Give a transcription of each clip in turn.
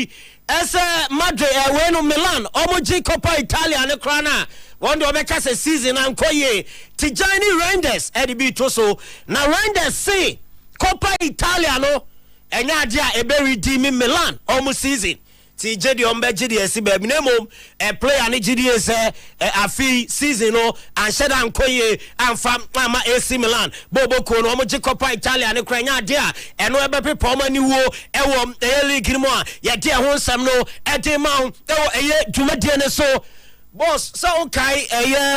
ese Madrid wenu Milan omoji Coppa Italia ne krana one do beka se season ankoye Tijani Rangers edibi to so na Rangers say Coppa Italia no enya ade a eberi di mi Milan omo season ti jedi ombe jedi esi be minimum player ne jedi ese afi season no and sheda ankoye amfa ma AC Milan bobo ko no omo Coppa Italia ne kranya ade a eno ebe pepa omo ni wo ewo league ni mo a ye de ho nsam no ede ma ewo eye dwumade ne so boss so okay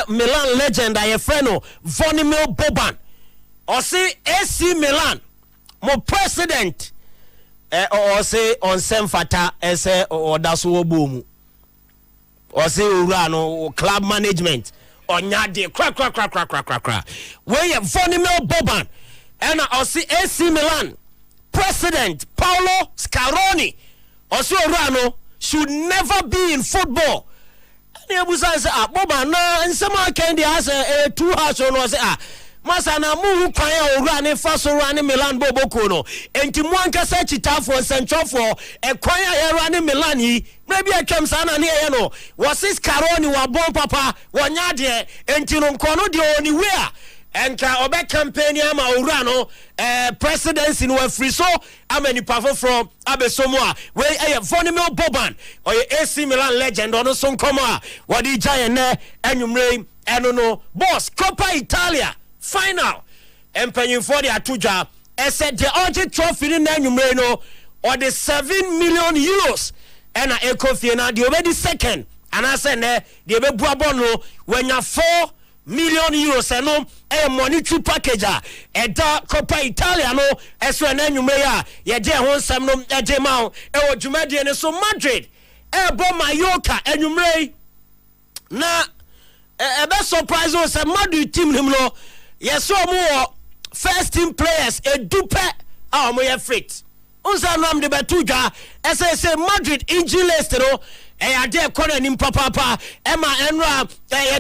Milan legend aye friend no Vonimir Boban or say AC Milan mo president or say on Semfata ese or daso obomu or say urano club management onyade kra we Vonimir Boban and or say AC Milan president Paolo Scaroni or say urano should never be in football. Nebuza say Boban na nsema kendi has a two house no say masa na mu kwan owura ne faso owura ne Milan boboko no enti mu anka sa chitafo centrofo kwan owura ne Milan yi na bia twam sa na ne ye no wasis Caroni wa bon papa wonya de enti no nkono de oni we a enka obe campaign ama owura no presidency no free so amani pafo from abesomo a we Vonimir Boban or AC Milan legend ono so nkomo a wodi giant ne anwumre eno no boss Coppa Italia final empanyin for the atuja said the urgent trophy in anwumre no or the 7 million euros and ekofie na the already second and I said the ebebuabo no when you 4 million euros eno monetary package da Coppa Italia no eso anwumre ya ye de ho nsam no de ma e dwumade ne so Madrid bo Mallorca anwumre na ebe surprise o se Madrid team him no yes mo first team players edupe mo ye fit unsa nam de betudwa say Madrid injury list no ade corner nim papa ema enra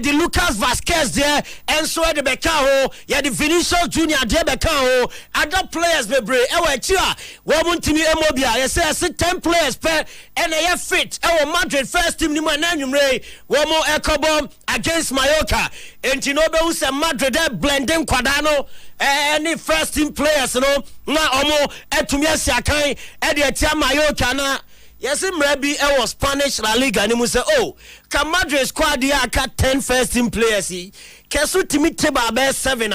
the Lucas Vasquez there and so the beka ho ye the Vinicius Junior de beka ho other players bebre e wa chia wo muntimi emobia ye say 10 players per and ye fit e Madrid first team ni man anwumre wo mo ekobom against Mallorca enti no be use Madrid blending kwada no any first team players no na omo etumi asiakan e de tia Mallorca na yes, maybe I was Spanish La Liga and he say, oh, can Madrid squad here cut 10 first team players? Kesu timi teba be 7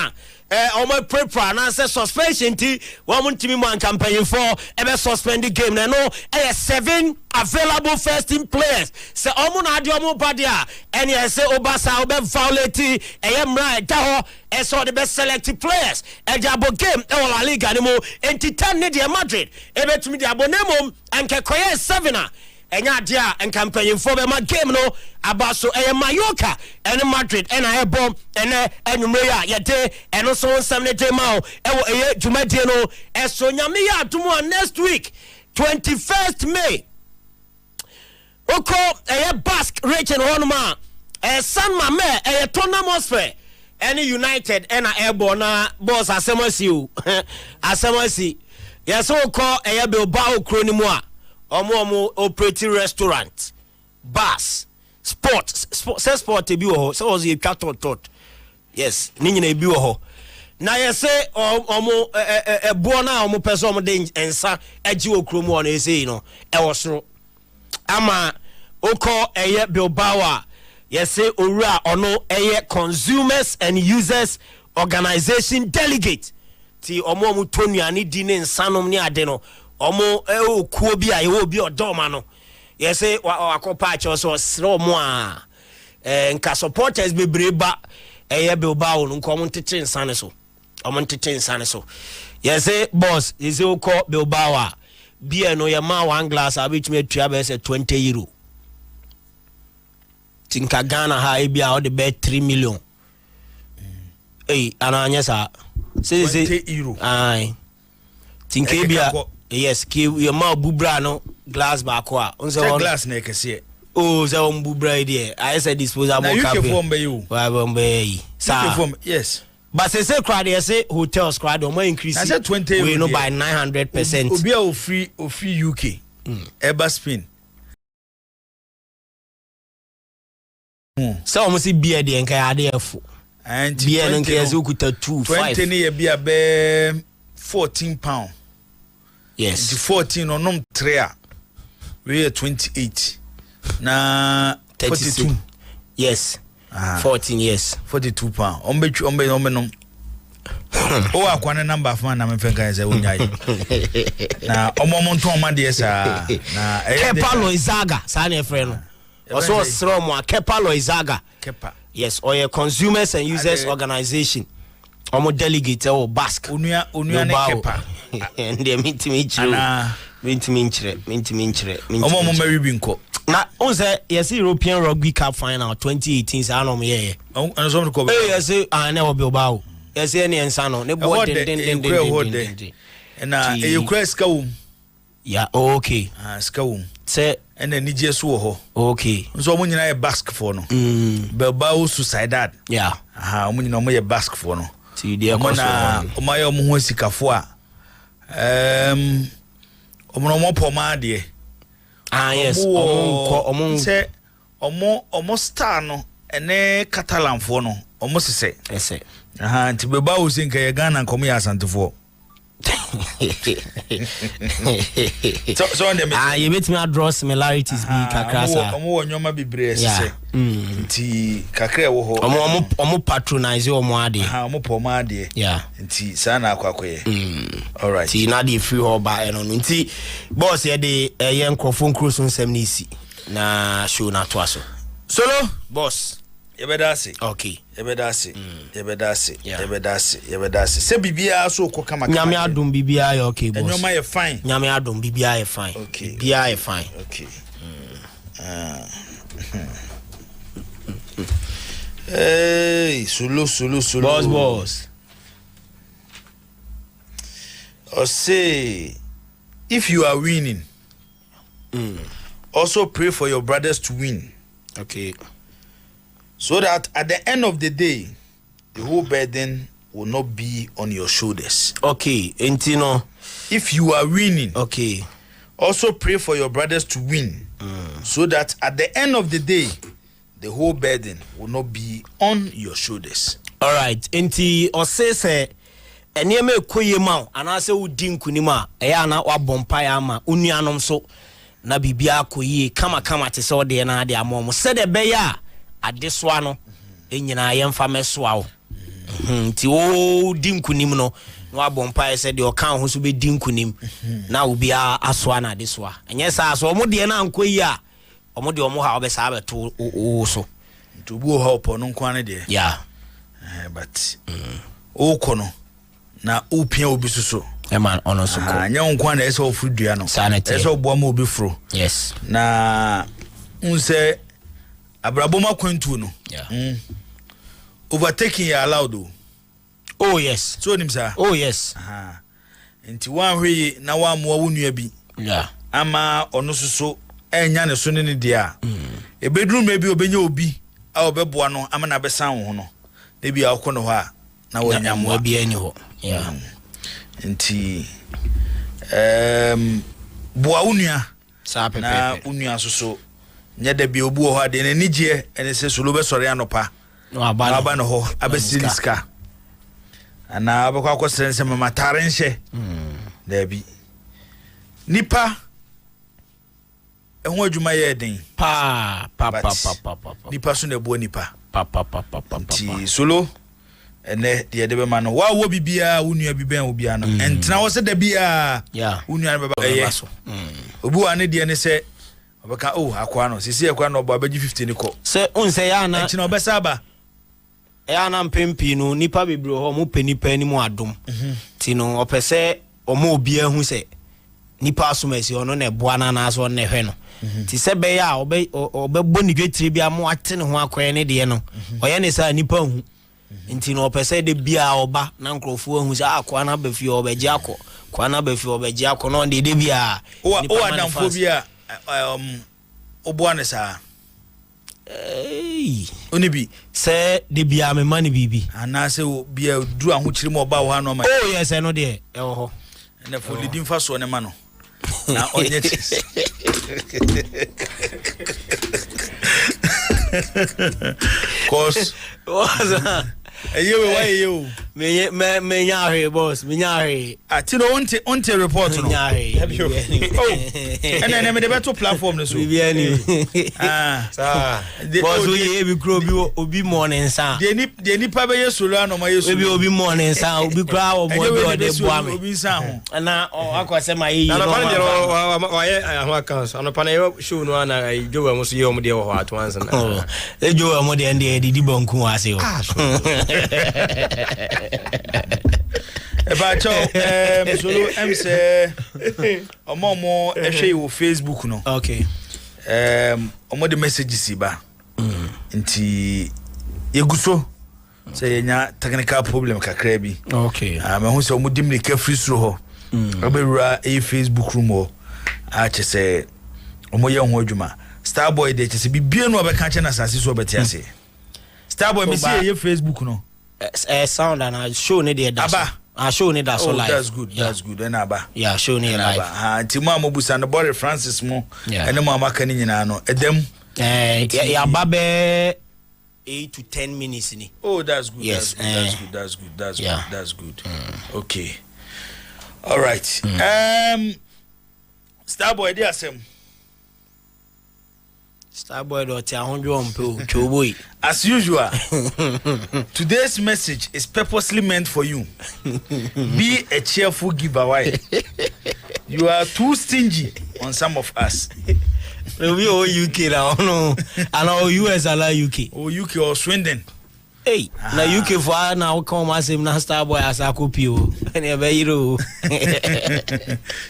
my prepare and say suspension ti one team man campaign for ever suspend the game no 7 available first team players say omo na ade omo badia and you say obasa obe violate mra da ho so the best selected players e the abo game e La Liga ni mo enti ne de Madrid e betumi de abonemo anke koye 7 enya dia en campaign for be ma game no abaso Mallorca and Madrid and I bomb and enumere ya de and so some de ma e dwumade no eso nyame ya atomo next week 21st May oko Basque region honoma San Mamé tournament any United and airborne boss asemasi asemasi yes oko Bilbao Cronimoa omo operating restaurant bars sports sport e bi wo ho so was e tot yes ni nyina e bi wo ho na ye say omo ebo na omo person omo de ensa agi okromu o na e say no e wo soro ama oko Bilbao a ye say owura ono consumers and users organization delegate ti omo tonuane di ne nsanom ne ade no omo okuo bi a ye obi odoma no yes akopa cho so sro mo a nka supporters bebreba Bilbao no nko mo ntete nsane so omo ntete nsane so yes boss is oko Bilbao a bia no ye ma one glass abitumi atua be say 20 euro tinka Ghana ha bia o de be 3 million ananya sa say 20 euro ai tinka bia yes ki your ma bubra no glass back wa unse glass na kese oh so bubra idea I said disposable cup na you form be you wa bombe sa yes but say crowd say hotels crowd o more increase I said 20 we know by 900%. obi a free UK eba spin so almost be the enka ade and be an enka so kuta 20 ne be a 14 pound. Yes. The 14 on nom 3 we are 28 na 42. Yes. 14 years 42 pound ombe nom o akwane number of man na me fenka say wonya na omo nton ma de sa na Kepa Loizaga sa na friend no also sro mo Kepa Loizaga Kepa yes or your consumers and users organization omo delegate o Basque onua ne Kepa and they meet me omo mari binko na on say yes European Rugby Cup final 2018 sa no me ye so ko yes na o Bilbao yes any ensa no ne bo den na e kura ska wom yeah okay ska wom say ena nije so wo ho okay so mo nyina ye Basque for no Bilbao Sociedad yeah mo nyina mo ye Basque for no ti dia ko so o ma ye mo ho sikafo a mo poma de yes say omo star no ene Catalan for no omo sese ese nti beba wo sin ka Ghana nkomo ya asantefo so on them you bet me draw similarities bi kakra sa omo wo nyoma bibre sese nti kakra wo ho omo patronize omo ade omo poma ade nti sana akwakoye all right ti na dey free ho ba eno nti boss ye dey ye nkrofo nkroso nsem na isi na show na to aso solo boss yebedase okay yebedase se bibia so ko kama nyame adom bibia ya okay boss nyoma ye fine nyame adom bibia ye fine okay bibia ye fine okay hey solo boss or say if you are winning also pray for your brothers to win, okay, so that at the end of the day the whole burden will not be on your shoulders. Okay, Entino, if you are winning, okay, also pray for your brothers to win, so that at the end of the day the whole burden will not be on your shoulders. All right, enti osese eneme koye ma anase udi nkunima eya na wabompa ya ama unuanom so na bibia akoyie kama te se ode na ade amom se de be ya adesoa no enyina yemfa mesoa wo nti o di nkunim no na wabompa ya se de okan ho so be di nkunim na obia asoa na adesoa enye sa so omode na ankoyi a omode omo ha obesa abeto o so to bu ho po no nkwane de yeah but o kono na upia obi suso e man ono so ko anya nkwa na ese ofudua no ese obo ma obi fro yes na unse abraboma kwantu no yeah overtaking you allowed. Oh yes so nim sa oh yes nti wan hwe na wa mo wo nua bi yeah ama ono suso enya ne so ne dia ebeduru me bi obenya obi a obeboa no ama na besan wo no na bi a kono ho a na wo nya mo bi ani ho yeah nti boa unua sa pepe na unua soso nya da bi obu ho ade na nigye ene se solo be sori anopa no aba no ho abesiliska ana abekwa akosrense mama tarenhye da bi nipa ehun adwuma ye den pa nipa so na bo nipa pa ti solo ene de de be ma no wa wo bibia unua bi ben obia no entra wo se da bia unua be ba ye obu ane de ne se obeka akwa no sisi akwa no oba beji 50 ni ko se unse ya na enchi no obesa ba ya na mpempi no nipa bibiro ho mo penipa ni mu adom ti no opese omo obia hu se nipa asomasi ono na eboa na na so ne hwe no ti se be ya obebbo ni dwetire bia mo ate ne ho akoye ne de no oye ne sa nipa hu nti no opese de bia oba na nkrofo hu se akwa na bafi obeji akọ kwa na bafi obeji akọ no de bia o adamfo bia oboa ne sa oni bi se de bia me mani bibi ana se bia duru aho kire mo oba wo ha no ma oh yes no de e ho na for leading fa so ne ma no Now on your chest. Cause you why you me nyare boss me nyare atino onte report no nyare oh and then me the better platform no so sir boss we be grow bi obi morning sir de ni pa be yesolo anoma yesolo we obi morning sir obi kra o mo de boa me obi nsa ho na akwase ma yi na pa ndero wa ye ho accounts ana pa na show no ana jowa mo so ye mo de ho at once na e jowa mo de ndi didi bonku ase o Eba cho solo say omo ehwe wo Facebook no. Okay. Omo the messages ba. Nti yeguso say nya technical problem kakra bi. Okay. Me hu say omo dimni ka free through ho. Obewura Facebook room ho. A che say omo ye ho adwuma. Starboy de che say bibie no obeka che na sase so obeti ase. Starboy me see ye Facebook no. Sound and I show ne there that I show ne that so live. That's good. Yeah. That's good. And aba. Yeah, show ne live. Tima mo busa no boy Francis mo. And mo amaka ni nyina no. Edem. Yeah, babe 8 to 10 minutes ni. Oh, that's good. Yes. That's good. That's good. Okay. All right. Starboy dey asem. Starboy do ti 100 mpo choboy. As usual, today's message is purposely meant for you. Be a cheerful giveaway. You are too stingy on some of us. We all UK now, no, and all US are like UK. Oh, UK or Swindon. Hey, now UK for now come as him now Starboy as a copy. And you hero.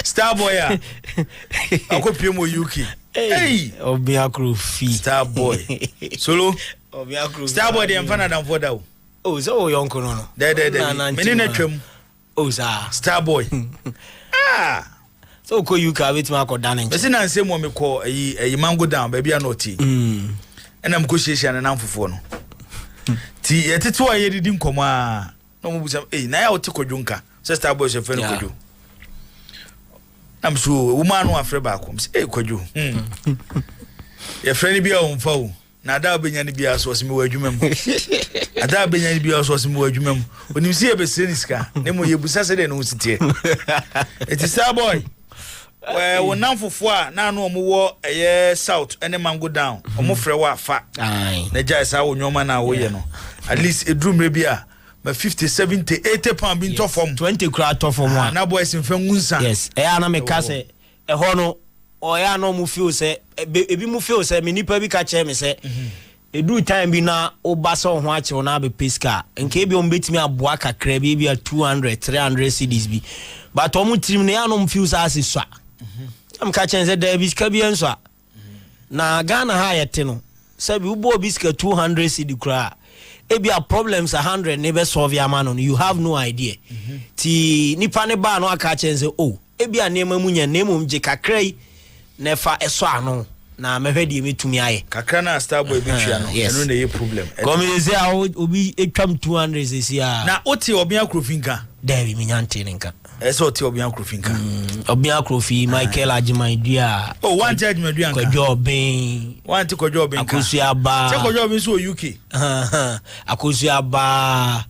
Starboy, I copy mo UK. Hey, Obiakro fee. Starboy. Solo. Starboy dey mfana dan for da. Oh, so your uncle no. There. Meni na twam. Oh, sir. Starboy. So ko you ka wait ma ko dan nche. Bese na nsem mo me ko ayi mango down baby anoti. Ena mko hyehyia na namfofo no. Ti yeteto aye didi nkomo a. No mo busa na ya wote kodwunka. So Starboy se fe no kodwu. I'm so woman no afre ba kom. Say kodwu. Ye freni bia o mfa o. Na da benya ni bia so se me wadwumam. Ada benya ni bia so se me wadwumam. Onim se ye be seniska. Ne mo ye busa se de no sitie. Eti Starboy. We namfofo a na no mo wo eye south ene mango down. Omo frɛ wa fa. Na jai sa wo nyoma na wo ye no. At least edrumre bia ma 50 70 80 pound bin to form 20 kra to form one. Na boys mfa ngunsa. Yes. Na me ka se ho no o ya no mu feel say ebi mu feel say me nipa bi ka che me say edu time bi na oba so ho ache na be pesca nke bi o mbetimi aboa kakra bi 200 300 cedis bi but o mu trim na ya no mu feel say aseswa am ka che say da bi ska bi enso na Ghana ha yete no say bi ubo bi ska 200 cedi kra ebi a problems 100 never solve ya man on you have no idea ti nipa ne ba no aka che say oh ebi a nema munya nemu mje kakrai nefa eso ano na mehwedi metumi aye kakra na Starboy bi twia no eno na ye problem come say obi etwam 200 sisi a na oti obi akrofinka David minyante nka eso oti obi akrofinka obi akrofi Michael Ajimadua oh one judge Madua nka Kojo Ben one ti Kojo Ben nka Akosu aba se Kojo Ben so UK Akosu aba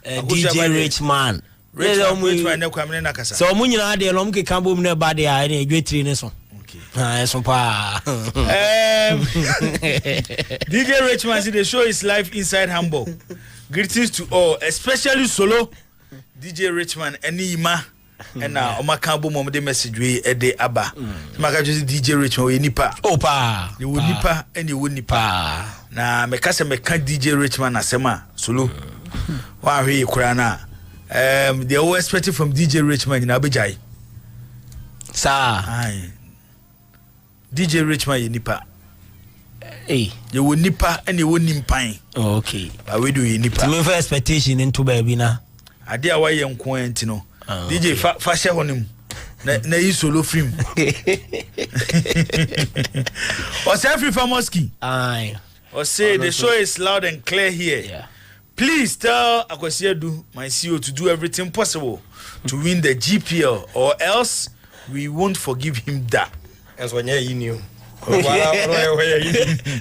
DJ Richman Richman ne kwamne na kasa so omunyina de no mkeka bom ne ba de a na edwetiri ne so so pa DJ Richman see the show is live inside Hamburg. Greetings to all, especially solo DJ Richman Enima and now omaka bo mom de message we e de aba maka just DJ Richman we nipa opa you would nipa and you would nipa na me ka se me ka DJ Richman asema solo wa hwe kura na they all expected from DJ Richman in Abijay sa DJ Richman ye nipa you would nipa and you would nimpan okay we do ye nipa me for expectation into baby na ade a wa ye nko enti no DJ fa she honim na yi solo film o say free famoski o say the show is loud and clear here. Yeah. Please tell Akwasiedu, my CEO, to do everything possible to win the GPL, or else we won't forgive him that. As when you knew.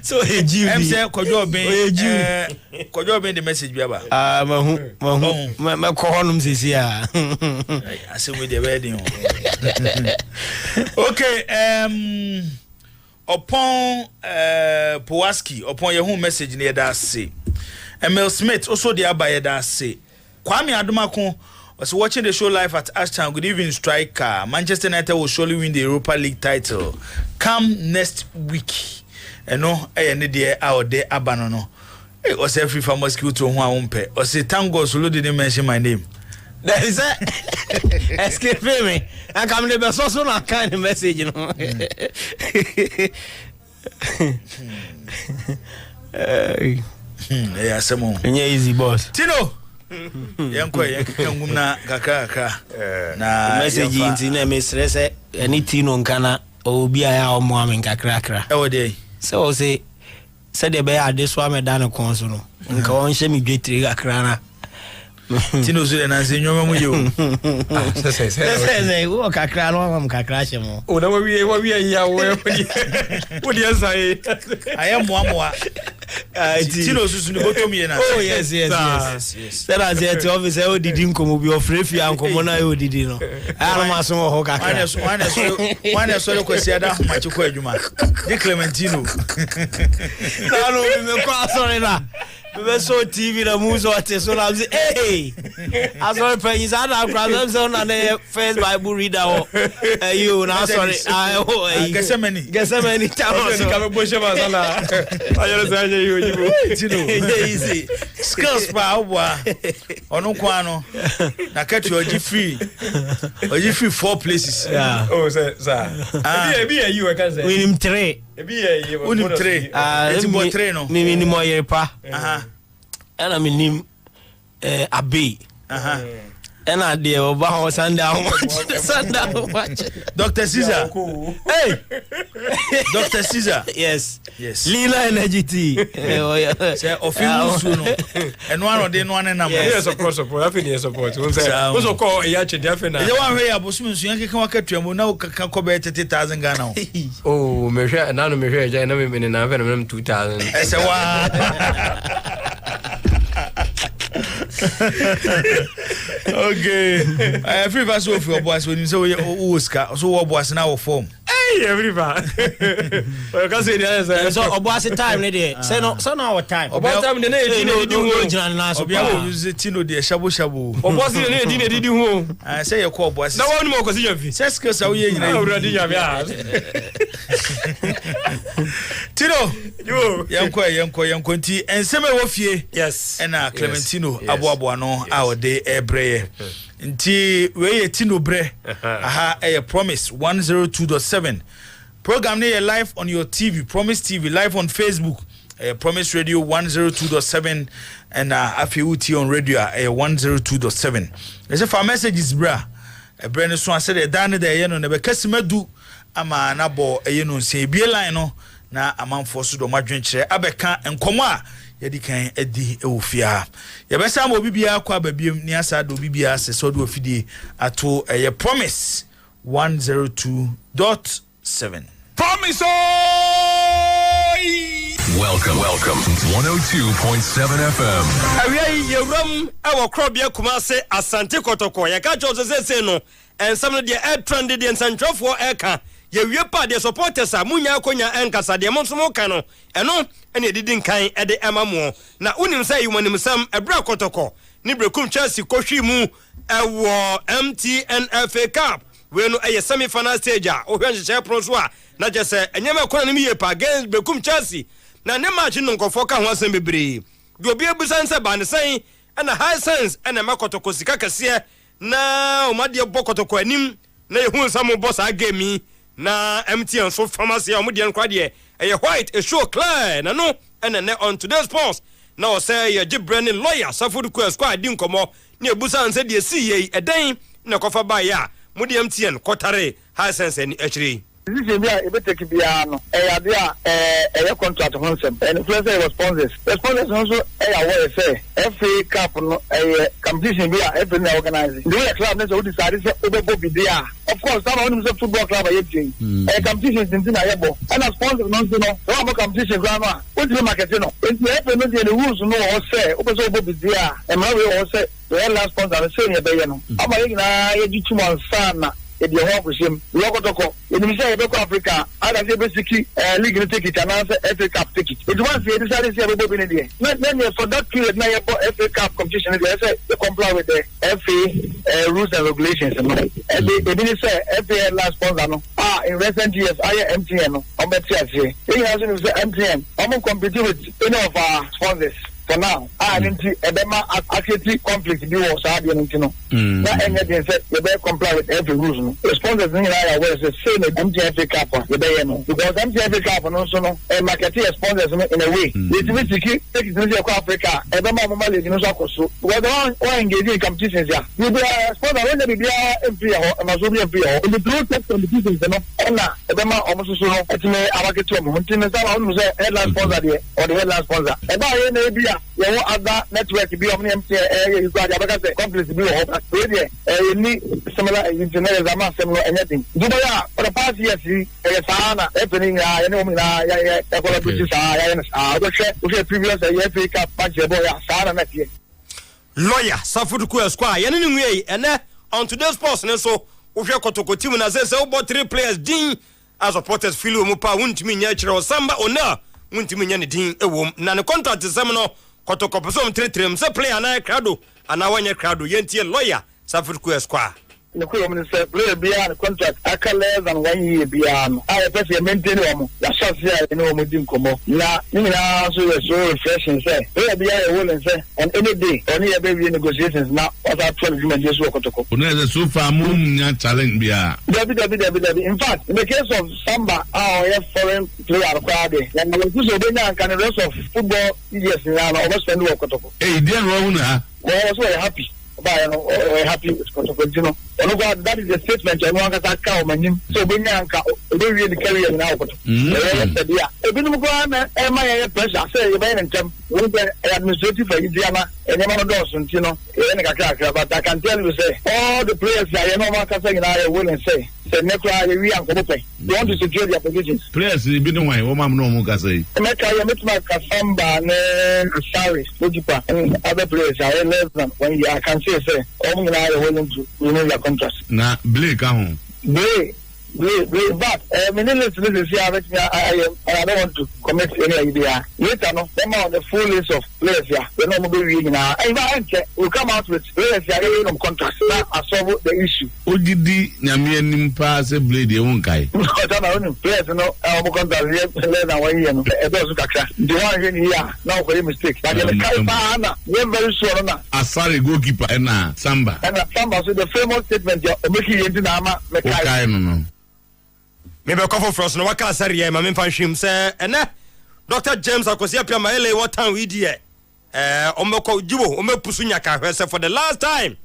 So a Jew. I'm saying, could you be the message? My columns is here. I say with the wedding. Okay, upon Powaski, upon your home message near that say. Emil Smith also the abaye that say. Kwame Adomako was watching the show live at Ashtown. Good evening, striker. Manchester United will surely win the Europa League title come next week. And no, need the out there abanono. It was every famous skill to one umpe. Or say Tango Solo didn't mention my name. That is it. Escape me. I come to the so not kind of message, you know. Yeah, some easy boss. Tino. Yanko yakangumna kakaka. Na message inti me stress any Tino nkana obi aya o mo amen kakra. E wo dey. So say the be ade so ameda kon so no. Nka won hye me dwetire kakra na. Tino so na se nyoma mu yo. Say wo kakra no am kakra hye mo. O na we ya wo di answer. Aya moamoa. Tino susu ni botom ye na. Oh yes. That as yet office e odidi nkomo bi ofrefi ankomo na e odidi no. Ara ma so ho kakra. Wane so le kwesi ada machi ko adwuma. Di Clementino. Na no me ko asori na. We so TV na muzo ate so na say hey. Asori penyi sa na kra so na first Bible reader o. You na sorry. Gesemani tawo so ka be bo shema sana. Ayere sa you Tino. Easy. Skills pa obwa. Onu kwa no. Na kati oji free 4 places. Yeah. Oh sir. Be you can say. We him 3. Be you. Unim 3. It's mo 3 no. Me ni mo yerepa. Ana me nim Abbey. And the Obama sundown watch. Dr. Caesar. Hey, Dr. Caesar. Yes. Lila Energy Tea. Say official no. And one of the one and number. Yes, of course, support. I feel support. Also call Yachi Defina. The one way Abusum so yanke kan waka tuamu na kan ko be 30,000 Ghana. Oh, me hwe na no me hwe ja na me na na 2,000. I say wa. Okay. I feel fast of your boss when you say Oscar, so what boss now form. Hey, everybody. Well, can say the answer. So Obuasi time there. Say no our time. Obuasi time the Tino di hu. Obiya use Tino de shabu shabu. Obuasi the di hu. I say you call Obuasi. Na won mo ko si yafi. Say skills awo ye nyina. Already ya bia. Tino. Yo. Yanko nti enseme wo fie. Yes. Na Clementino aboabo no awode ebreye. Nti we Tino bre. Aha promise 102.7. Program near live on your TV, Promise TV, live on Facebook, Promise Radio 102.7, and AFUT on radio 102.7. There's a messages, bra. A brand new song said, "Dane de yeno nebe kasimedu ama nabo yeno say be line no na amam force do madwenkyere abeka enkomo a yedi kan edi ewofia. Ye besa mo bibia kwa babiem ni asa do bibia se so do ofidie ato Promise 102.7. Promise. Welcome. 102.7 FM. Awia yewram awo krobia Kumase Asante Kotoko. Ya ka cho se no. Ensam de air trend de ensantwofo eka. Yewie pa de supporters a munya akonya enkasa de monsomo ka no. Eno ene didin kan e de emamo. Na unim say yumanim sam ebra Kotoko. Ni brekum Chelsea kohwi mu ewo MTN FA Cup. We no a semi-final stage a ohwe pro so a na je se enyema kona ni ye pa against bekum Chelsea na ne match no nkofo ka ho asem bebre do obi abusan se ba ne sen na high sense na makotoko sika kase na o made bokotoko anim na ye hu nsam boss a game na MTN so pharmacy a mo de nkwa de e white a show clear na no ne on today's post na o say ye gibrani lawyer Safodu Quest squad di nkomo na abusan se de si ye eden na kofa ba ya Mudi MTN kotare high sense ni actually This is where you take piano. A contract on some and influencer responses. Responses also a say FA Cup a competition via every organizing. The club has decided to be there. Of course, some of them football club are a competition in Tinayabo. And a sponsor non no competition grammar. What's the market? It's the rules no or say open over be there. And now we all say the last sponsor is saying a bayano. I'm a G2 son. If you want with him, Locotoko, in the South Africa, I have basically legal ticket and answer FA Cup ticket. It was the decided to have a in the not then for that period, now FA Cup competition, they say to comply with the FA rules and regulations. And they didn't say FA last sponsor. In recent years, I am MTN on BTS. They have MTN. I'm going to compete with any of our sponsors. For now, I didn't see a actually conflict with us. I didn't know. That anything said, you better comply with every rule. The sponsors in Iowa was the same as MTFA Cup, you better know. Because MTFA Cup and also a marketing sponsors in a way. It's really key, take it to Africa, and the Mamma is in Osaka. Whether one engaging in competitions here, you be a sponsor when they be a free or Mazonia free or the blue text on the pieces, and the almost so it's me, I like it to him. Until the headline sponsor there or the headline sponsor. About any beer. You want other network to be on MTN, you got a complex to be over. You need similar engineers, a mass similar anything. Dubaya, for the past years, Sana, happening, a previous FA Cup match, Sana next year. Lawyer, Safudu Square, anyway, and on today's post, and so, Ufia Kotoko team, and I say, about 3 players, Dean, as supporters, Philo Mupa, won't mean natural, Samba or no, won't mean anything, a woman, and a contract is seminal. Kotoko some 3 se play ana crowd ana wanya crowd yentie lawyer Safudu Square. The Queen said, play beyond the contract, I can less than 1 year beyond. I have maintain them. That's shot here in Omudim Como. Now, you know, so refreshing, say, play beyond a will and say, and any day, only a baby negotiations now, what I told you, just walk to go. So far, moon challenge beyond. In fact, in the case of Samba, our foreign player acquired, and the Kusobena can the rest of football, yes, now, almost spend walk to go. Hey, dear Rona, well, I was very happy. Happy with Kotoko. That is a statement I want to cow my name. So when you really carry now. A bit of my pressure, say, you and them with the administrative Indiana and Emma Dawson, you know, but I can tell you, say, all the players I know, I will and say, Necra, we are going to pay. You want to secure their positions. Players, you been away, Omam no Mukase. I met my Kasamba and Saris, Lujipa, and other players are less than when you can say, only I are willing to renew your contract. Now, Blake, Blake, but I don't want to commit any idea. Later, no, them on the full list of players here. We're not moving in now. We'll come out with players here on contracts. Now, I solve the issue. Who did the Namian pass a blade? You won't guy. No, I don't know. Players, no, I'm going to less than 1 year. The one here, now for a mistake. But you're very sure now. I saw a goalkeeper and Samba. And Samba, so the famous statement, you're making into Nama. No. Maybe a couple for us, no, I can't say, my main function, sir, and Dr. James, I could see up my LA, what time we did. Omoko Jubo, Omepusunyaka, for the last time.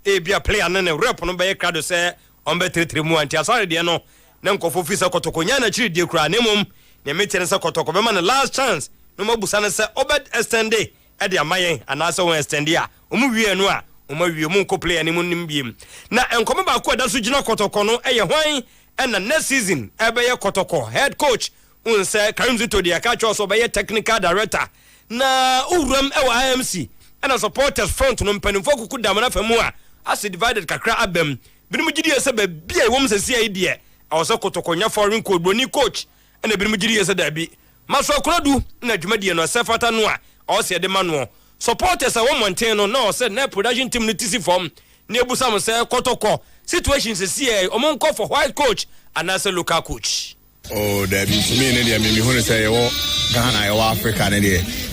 Be a player and a rep on by crowd, say, on better 3 more, and sorry, dear no, Nanko for Fisa Kotokonyana, dear Cranimum, the maintenance of Kotoko, the last chance. No more Busana, sir, Obed Estende, Eddie Amaye, and also Estendia, Umuvi Noa, Umavi Munko play any moon beam. Now, and come back, that's Sujina Kotokono, a and the next season, Ebeye Kotoko, head coach, say Karimzi to the catch also by a technical director. Na Uram IMC and a supporters front no Penfoku could damana for more as he divided Kakra Abem. Brimujidi said, be a woman's idea. I was a Kotokonya foreign code Boni coach and the Brimujidi said, there be Maso Krodu, Najmedian or Sefatanua, or said the manual. Supporters are 1 no, said no production team literacy form. Near Busam say Kotoko. Situations is here, among call for white coach and as a local coach. Oh, there be to me, and me who say, oh, Ghana, or Africa, and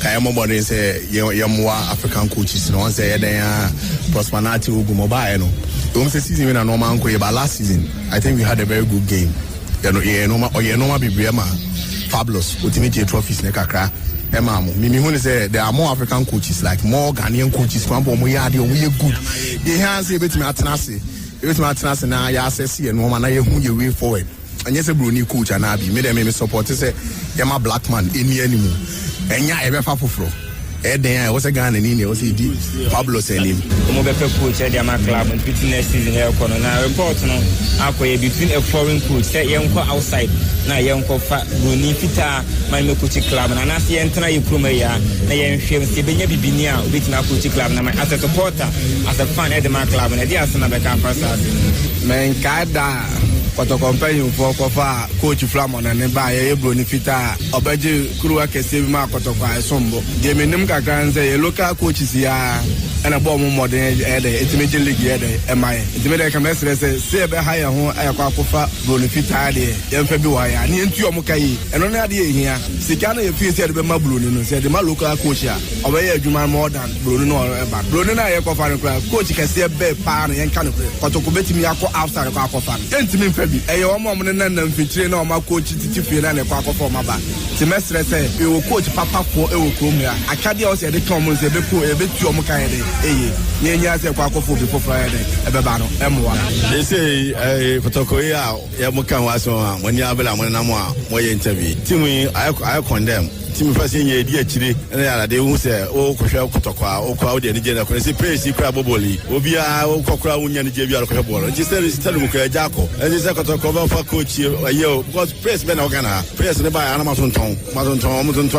Kayamobody say, you're more African coaches, no one say, they are prosperity Ugumobile. Don't say season when a normal uncle, but last season, I think we had a very good game. You know, fabulous, ultimate trophies, Nekakra. Mimi when say there are more African coaches, like more Ghanaian coaches, we are good. He has a bit of Atanasi. It was my trust and I assess and woman I who you way forward. anya se broni coach anabi me dem me support say yama black man eni animu enya ebe fa foforo Eden was a gun and in was he Pablo send him. Coach at the club and between next season aircon and I report no Aqua between a foreign coach say young outside now young Bruni Pita my coaching club and I see enter you Krumaya na young film Sibenya Bibinia between our coaching club now as a supporter as a fan at the club and I did another campus man kada Koto company for Kofa coach Flamon and buy a Bruni Pita Obeji Krua Kesi ma Koto kwa Sombo the minimum kakran say local coaches here and a bomb more than it's major league am I it's made a commercial say be higher home Kofa Bonifita in February and into your Mokai and on the idea here Sikana if you said be Bruno said the local coach here away Juma more than Bruno but Bruno na Kofa coach can say be pan and can Koto Kubeti me outside the Kofa then Febi a your mom and featuring on my coach Tiffy and a Kofa my back semester say you will coach Papa for Ewokumia I can't also the commons a bit your Mokai. Yenya se kwa kofu before Friday ebeba no emwa they say kotokoya ya muka waso when ya bela when na mo ye interview timi I condemn timi first ye di akire na ya de hu se o kohwe kotokwa o kwa o de ni je na ko se pesi kra boboli obi a o kokra wunya ni je bi a kohwe bolo nti se tell mu ka jako and say kotokwa ba fa coach yo because press be na ogana press ne ba ya na matonton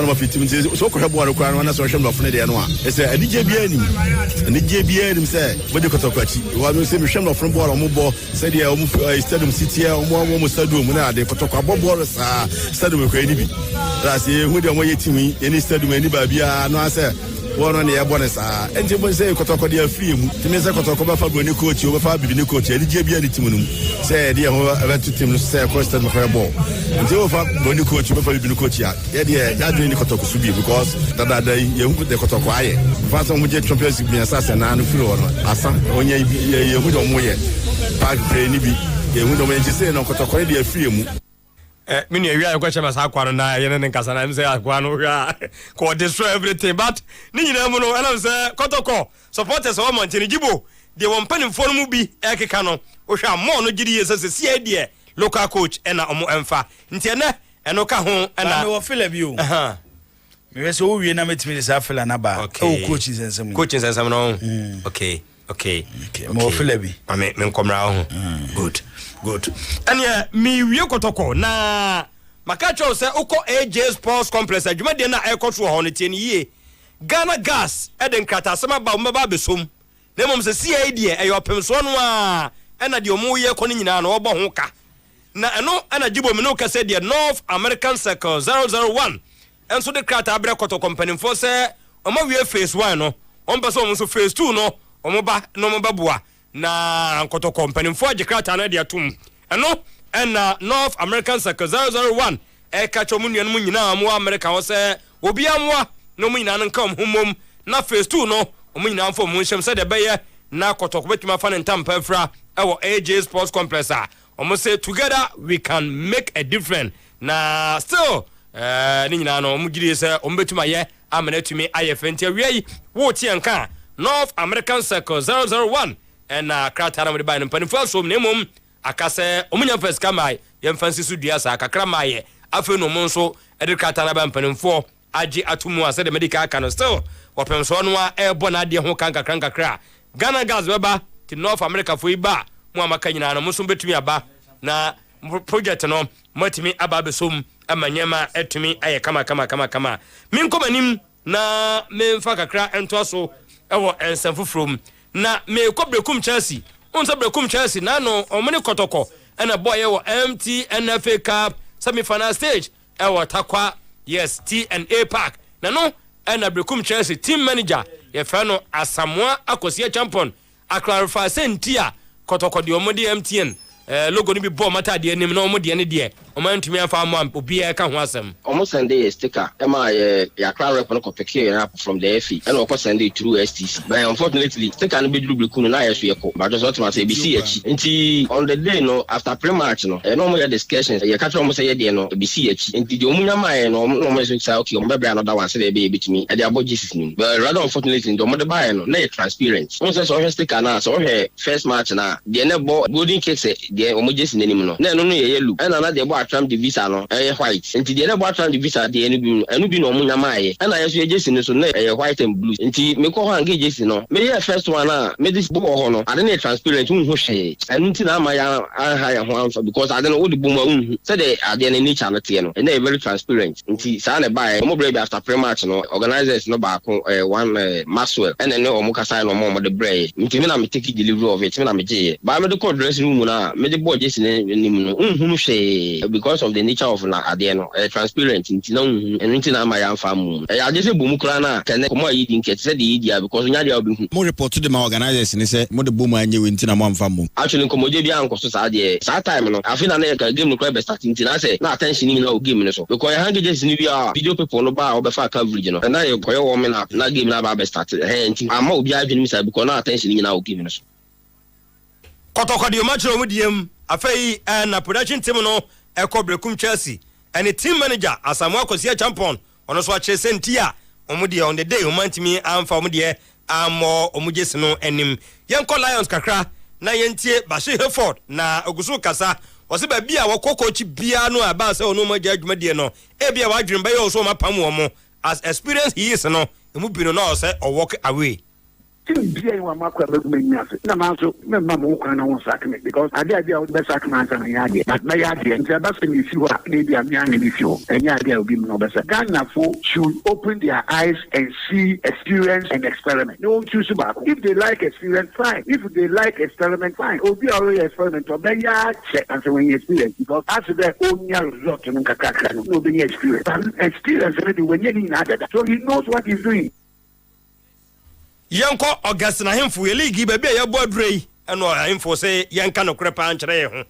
ma fitim so kohwe bolo kwa na so hwe mlofo ne de no a e se adije bi ani and the JBA him say what the Kotokachi we say me hwem from ball omo bo say the omo stadium city omo stadium na de Kotokwa ball sa stadium ko ani bi that's who the omo yetimi any stadium ani ba bia no say one on the bonus and you say Kotokwa dey free mu timi say Kotokwa ba fa broni coach o ba fa bibi ni coach any JBA ni timu num say the ho about to team say cross stadium for ball and you fa broni coach o ba fa bibi ni coach ya dey that doing Kotokwa subi because that you hu the Kotokwa aye fast on the Champions League bi asa na no free ono asa onye ye hu do mo ye park play ni bi ye hu do mo nti say no Kotokwa dey free mu mini ewia ko chema sa akwa no na ye ne nkasa na say akwa no hwa ko destroy everything but ni nyina mu no ana say Kotoko supporters o mo ntini gibo de won panimfo no mu bi ekeka no o hwa mo no gidi ye say see de local coach ena omo emfa nti ene eno ka ho ena me wo feel bi o me we say o wie na metimi de sa feel na ba o coaches ensem no okay me wo feel bi me nkomra ho good anya mi wie Kotoko na makacho say uko AJ Sports Complex adwuma de na ekoto ho no tie ni yie Ghana Gas eden krata sema ba mbaba besom na mom se CID e yo pemso no a ena de omu ye ko ni nyina no obo ho ka na eno ana gibo me no ka se de North American Circle 001 enso de krata abre Kotoko company for say omo wie phase 1 no on person omo so phase 2 no omo ba no mo baboa na Kotoko company for krata na de atum eno ena North American Circle 001 e ka chomu nuan mu nyina mu America wo se obi amwa no mu nyina nka homom na phase 2 no omu nyina amfo mu nshem se de beye na Kotoko betuma fa ntampa afra e wo AJ Sports Complex a omo say together we can make a difference na still ni nyina no omu gidi se omu betuma ye amenatumi ayefenti awie wo tie nka North American Circle 001 and krata na mo de ba npanifo asom na emom akase omunya first kamai ye mfansi su dua sa kakra maye afi no mo nso ede krata na ba npanifo agi atumu ase de medical can still wopemso no a ebo na de ho kan kakra Ghana Gas beba ti North America fo iba mo amaka nyina no mo so betumi aba na project no matimi aba besom amanyema etumi aye kama min komanim na me mfa kakra ento aso ewo ensanfufrom na me kobrekum Chelsea unsa brekum Chelsea na no omene Kotoko ena boy ewo MTNFA Cup semi-final stage ewo takwa yes T&A Park na no ena brekum Chelsea team manager ye frano Asamoah Akosia champion a clarify sentia Kotoko de omodi MTN logo ni bi bo mata de anim na omodi ne de ɔmantumi afa mo obi e ka ho asem almost Sunday sticker ema ya cloud rep no kopeke na from the FE and of Sunday through STC but unfortunately sticker no be duru bleku no na yeso yeko but just what ma say BC echi nti on the day no after pre-match no no more discussions ye catch almost say dey no BC echi nti de omunya ma no more say okay o be another one say be bitimi e dey abo Jesus nim but rather unfortunately the more buy no na transparent one say so sticker na so first match na de na golden cake say de omo Jesus nim no na no ye yellow na de bo atram the visa no white nti de na bo atram the visa de enu bi no omunya ma ye na yeso Jesus ni so na white and blue nti me ko ho anga Jesus no me ye first one na me this bo ho no ade na transparent hu hwe enu nti na ma ya ha ya ho answer because ade no wo de bo ma hu say the ade na nature no te no and very transparent nti sa na buy omo brave after pre-match no organizers no ba one Maxwell and then omo kasa no omo de brave nti me na me take delivery of it me na me je ba me de call dressing room na me de boy Jesus ni no hu hwe because of the nature of na ade no transparent nti na hu enu nti na ma ya mfa mu ya je se bomu kra na kene komo ayi din ke se de yi dia because nya dia obi hu mo report to the organizers ni say mo de bomu anye we nti na mo mfa mu actually komo je bia nkoso sa de sa time no afi na na ka game no kra be start nti na say na attention ni na o game ni so because ya hang just ni bia video people no ba o be fa coverage no na ye koyo wo me na game na ba be start nti ama obi adwene mi say because na attention ni na o game ni so kotoko de match no diem afei na production team no e ko brekum Chelsea and the team manager Asamoah Kosia champion ono so ache sentia omudie on the day omantimi amfa omudie amo omujesi no enim yenko Lions kakra na yentie Bashir Hayford na ogusu kasa wose ba bia wokokochi bia no aba se ono maja adwumadie no e bia wadwene ba yo so mapam wo mo as experience he is no emu bi no na say o walk away bia you ma kwa be menya na ma so me ma mo kwa na won sack me because ade o be sack man na ya de but na ya de nti ba se me fi wa na bia me an me fi o enya ade obi no be say Ghana for should open their eyes and see experience and experiment no choose back if they like experience fine if they like experiment fine obi already experiment o be ya check and so when you experience because as the onya result no kakaka no be experience experience already when you need that so he knows what he's doing. Yanko August na hemfu ye league ba bia ye bo adrei eno hemfu say yanka no kre pa nkyere ye ho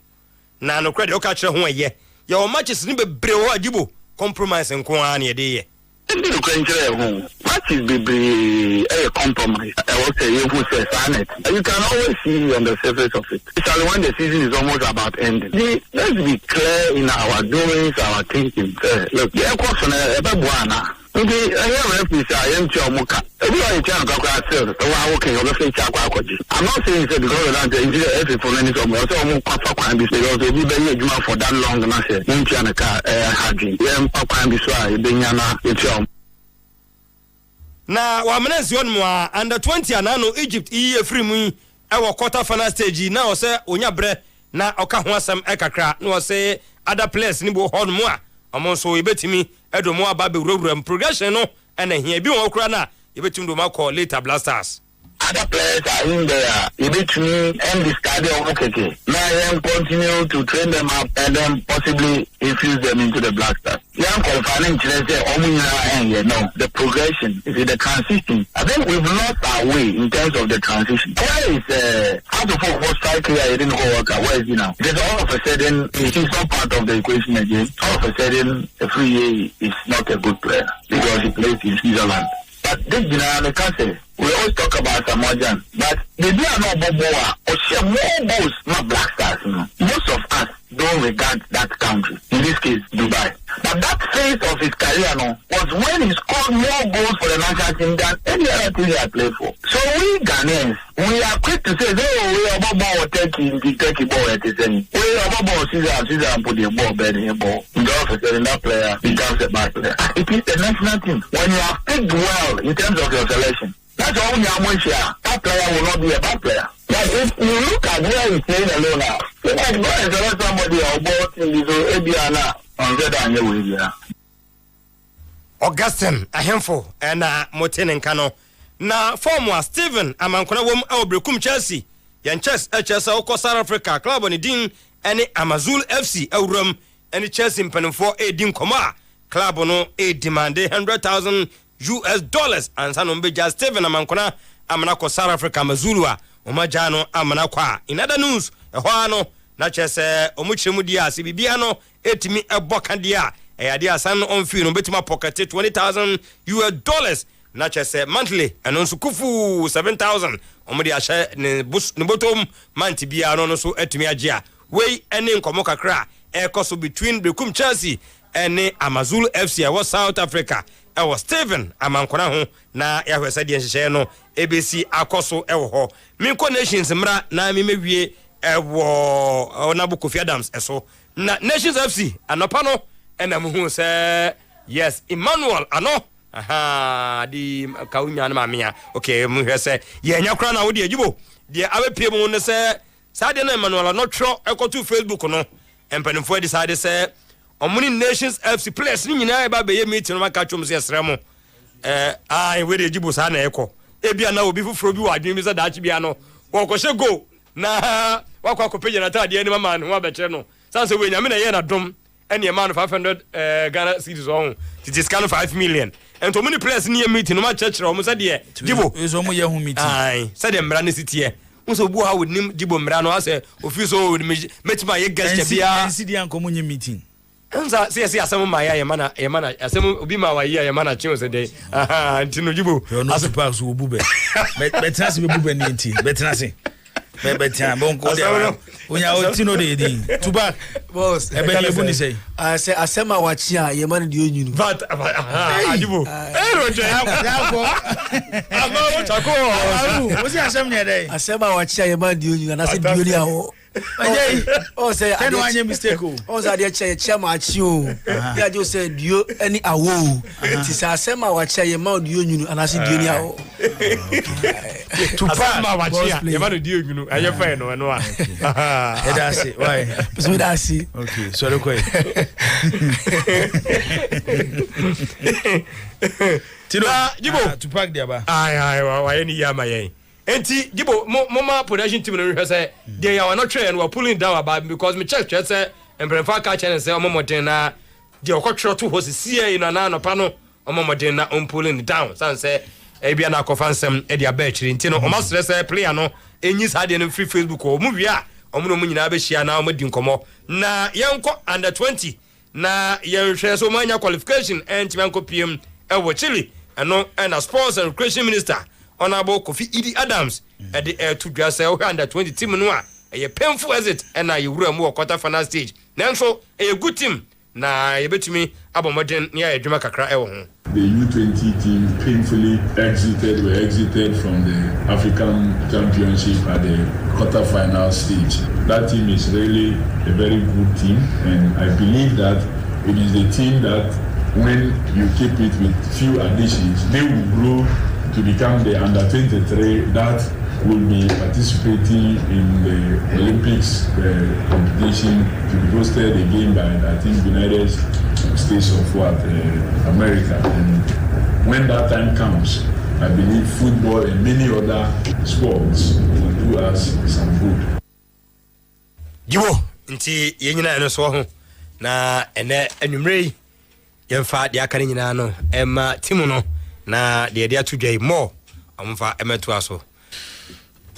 na no kre de o ka kire ho ye ye o matches ni bebre ho agibo compromise nko an ye de ye no kre nkyere ho matches bebre compromise I will say you who say sanet you can always see on the surface of it especially when the season is almost about ending let's be clear in our doings our thinking look the question e okay, I have reference I am Chomuka. Everybody can go outside. Oh, okay, you're going to I'm not saying that because of that, every for any of us, I'm going to because we been for that long, and I said, Munchianaka, Haji, Papa and Biswa, Benyana, it's now, 1 minute, one more under 20 and no Egypt, free me, our quarter final stage. Now, say, Unyabre, na Okahwasam Ekakra, no say, other players, Nibo Horn Moa. Among so you bet me edo mo ababe program progression no and here bi won kura na you bet do ma call later blasters other players are in there you bet me end the stadium okay now continue to train them up and then possibly infuse them into the blasters qualifying the progression is the transition. I think we've lost our way in terms of the transition. Where is how to football strike here? It didn't go work. Where is he now? Because all of a sudden he's not part of the equation again. All of a sudden a free is not a good player because he plays in Switzerland. But this Cancer, we always talk about Samoan, but they do not know more or share more goals, not Black Stars. Most of us don't regard that country, in this case, Dubai. But that phase of his career was when he scored more goals for the national team than any other team he had played for. So we Ghanaians, we are quick to say, we are about ball Turkey ball at the same. We are about ball Caesar put the ball better in the ball. And all of a sudden that player becomes a bad player. It is the national team. When you have picked well in terms of your selection, that's all we are most sure. That player will not be a bad player. But if you look at where he's playing alone now, you might go and select somebody or both in this Abiana on the Daniel. Augustine ahemfo na Motene Nkano na former Steven amankona wom awbrekum Chelsea yan Chelsea okọ South Africa club on din ene Amazulu FC awuram ene Chelsea mpanimfo edin koma club no demand $100,000 and sanon be just Steven amankona amana ko South Africa Amazulu a omaja no amana kwa in other news ehwa no na chese omuchiremu dia se bibia no etimi eboka dia dia san on fee no betima pocket $20,000 na chese monthly eno nso kufu 7,000 omudi ahye ne botom month bia no so etimi agea wey ene nkomo kakra ekoso between Bekum Chelsea ene Amazulu FC was South Africa was Steven amankona ho na yahwese de nhyehyɛ no ebesi akoso ho minko nations mra na me mewie Onabu Kofi Adams eso na Nations FC anopa no ena mu hu se yes Emmanuel ano di kaunya na mamia okay mu hwe se ye nya kra na wo de agibo de abepie mu ne se sade na Emmanuel no tro ekotu Facebook no empanifo decide se omuni Nations FC players ni nyina eba be ye meeting no maka twom se yesremo we de agibo sa na ekọ ebia na obi fufuro bi wa adwen bi se daachi bia no wo ko hye go na wakwa kopeje na tade ani mama no abekere no sanse we nyame na ye na dom ene e man 500 Ghana cedis on titi scan 5 million and to many players near meeting no ma church ro mo se de Jibo ezo mo ye hu meeting ai se de mra ne sitie unso bu ha wonim Jibo mra no ase ofiso metima ye guest bia NCD anko mo nye meeting enza se asem ma ya mana asem obi ma wa ya mana chin se de ntino Jibo aso pass wo bube betra se be bube ni nti betra se betia bonko dia onya otino de din tuba boss ebe ni ebu ni say asema wachia ye man di onyunu but Jibo roje yako ama wo chako wo si asem ne dey asema wachia ye man di onyunu na se di oni awo o say I don't want mistake o say dey che ma chi o ya jo say dio any awo ti say asema wachia ye man di onyunu na se di oni awo asema wachia ye man di onyunu aye fa no no a that's it why so that's it okay so look Tino Jibo to pack there ba ai wa ye ni yama ye enti Jibo mama production team no hwe say they are not train we pulling down about because me check say embremfa ka channel say omomoden na de okotro to ho sie na na no pa no omomoden na on pulling down san say ebia na kofansem e dia ba chiri enti no omasre say player no enyi sa de no free Facebook o mu wi a omo mu nyina be hia na omo di nkomo na yenko under 20 na yenhwe so manya qualification enti manko PM e wo Chile eno na sports and recreation minister Honorable Kofi Adams at the air to dress under 20 team no a painful exit and na you more quarter final stage nanso a good team na yebetumi abomoden near adwuma kakra e wo ho. The U20 team painfully exited from the African Championship at the quarter-final stage. That team is really a very good team, and I believe that it is the team that, when you keep it with few additions, they will grow to become the under-23 that will be participating in the Olympics competition to be hosted again by, I think, United States of America. And when that time comes, I believe football and many other sports will do us some good. Jibo, nti yenyina eno so ho na ene anwumrei yemfa de aka nyina no ema timu no na de atudwai more amfa emeto aso.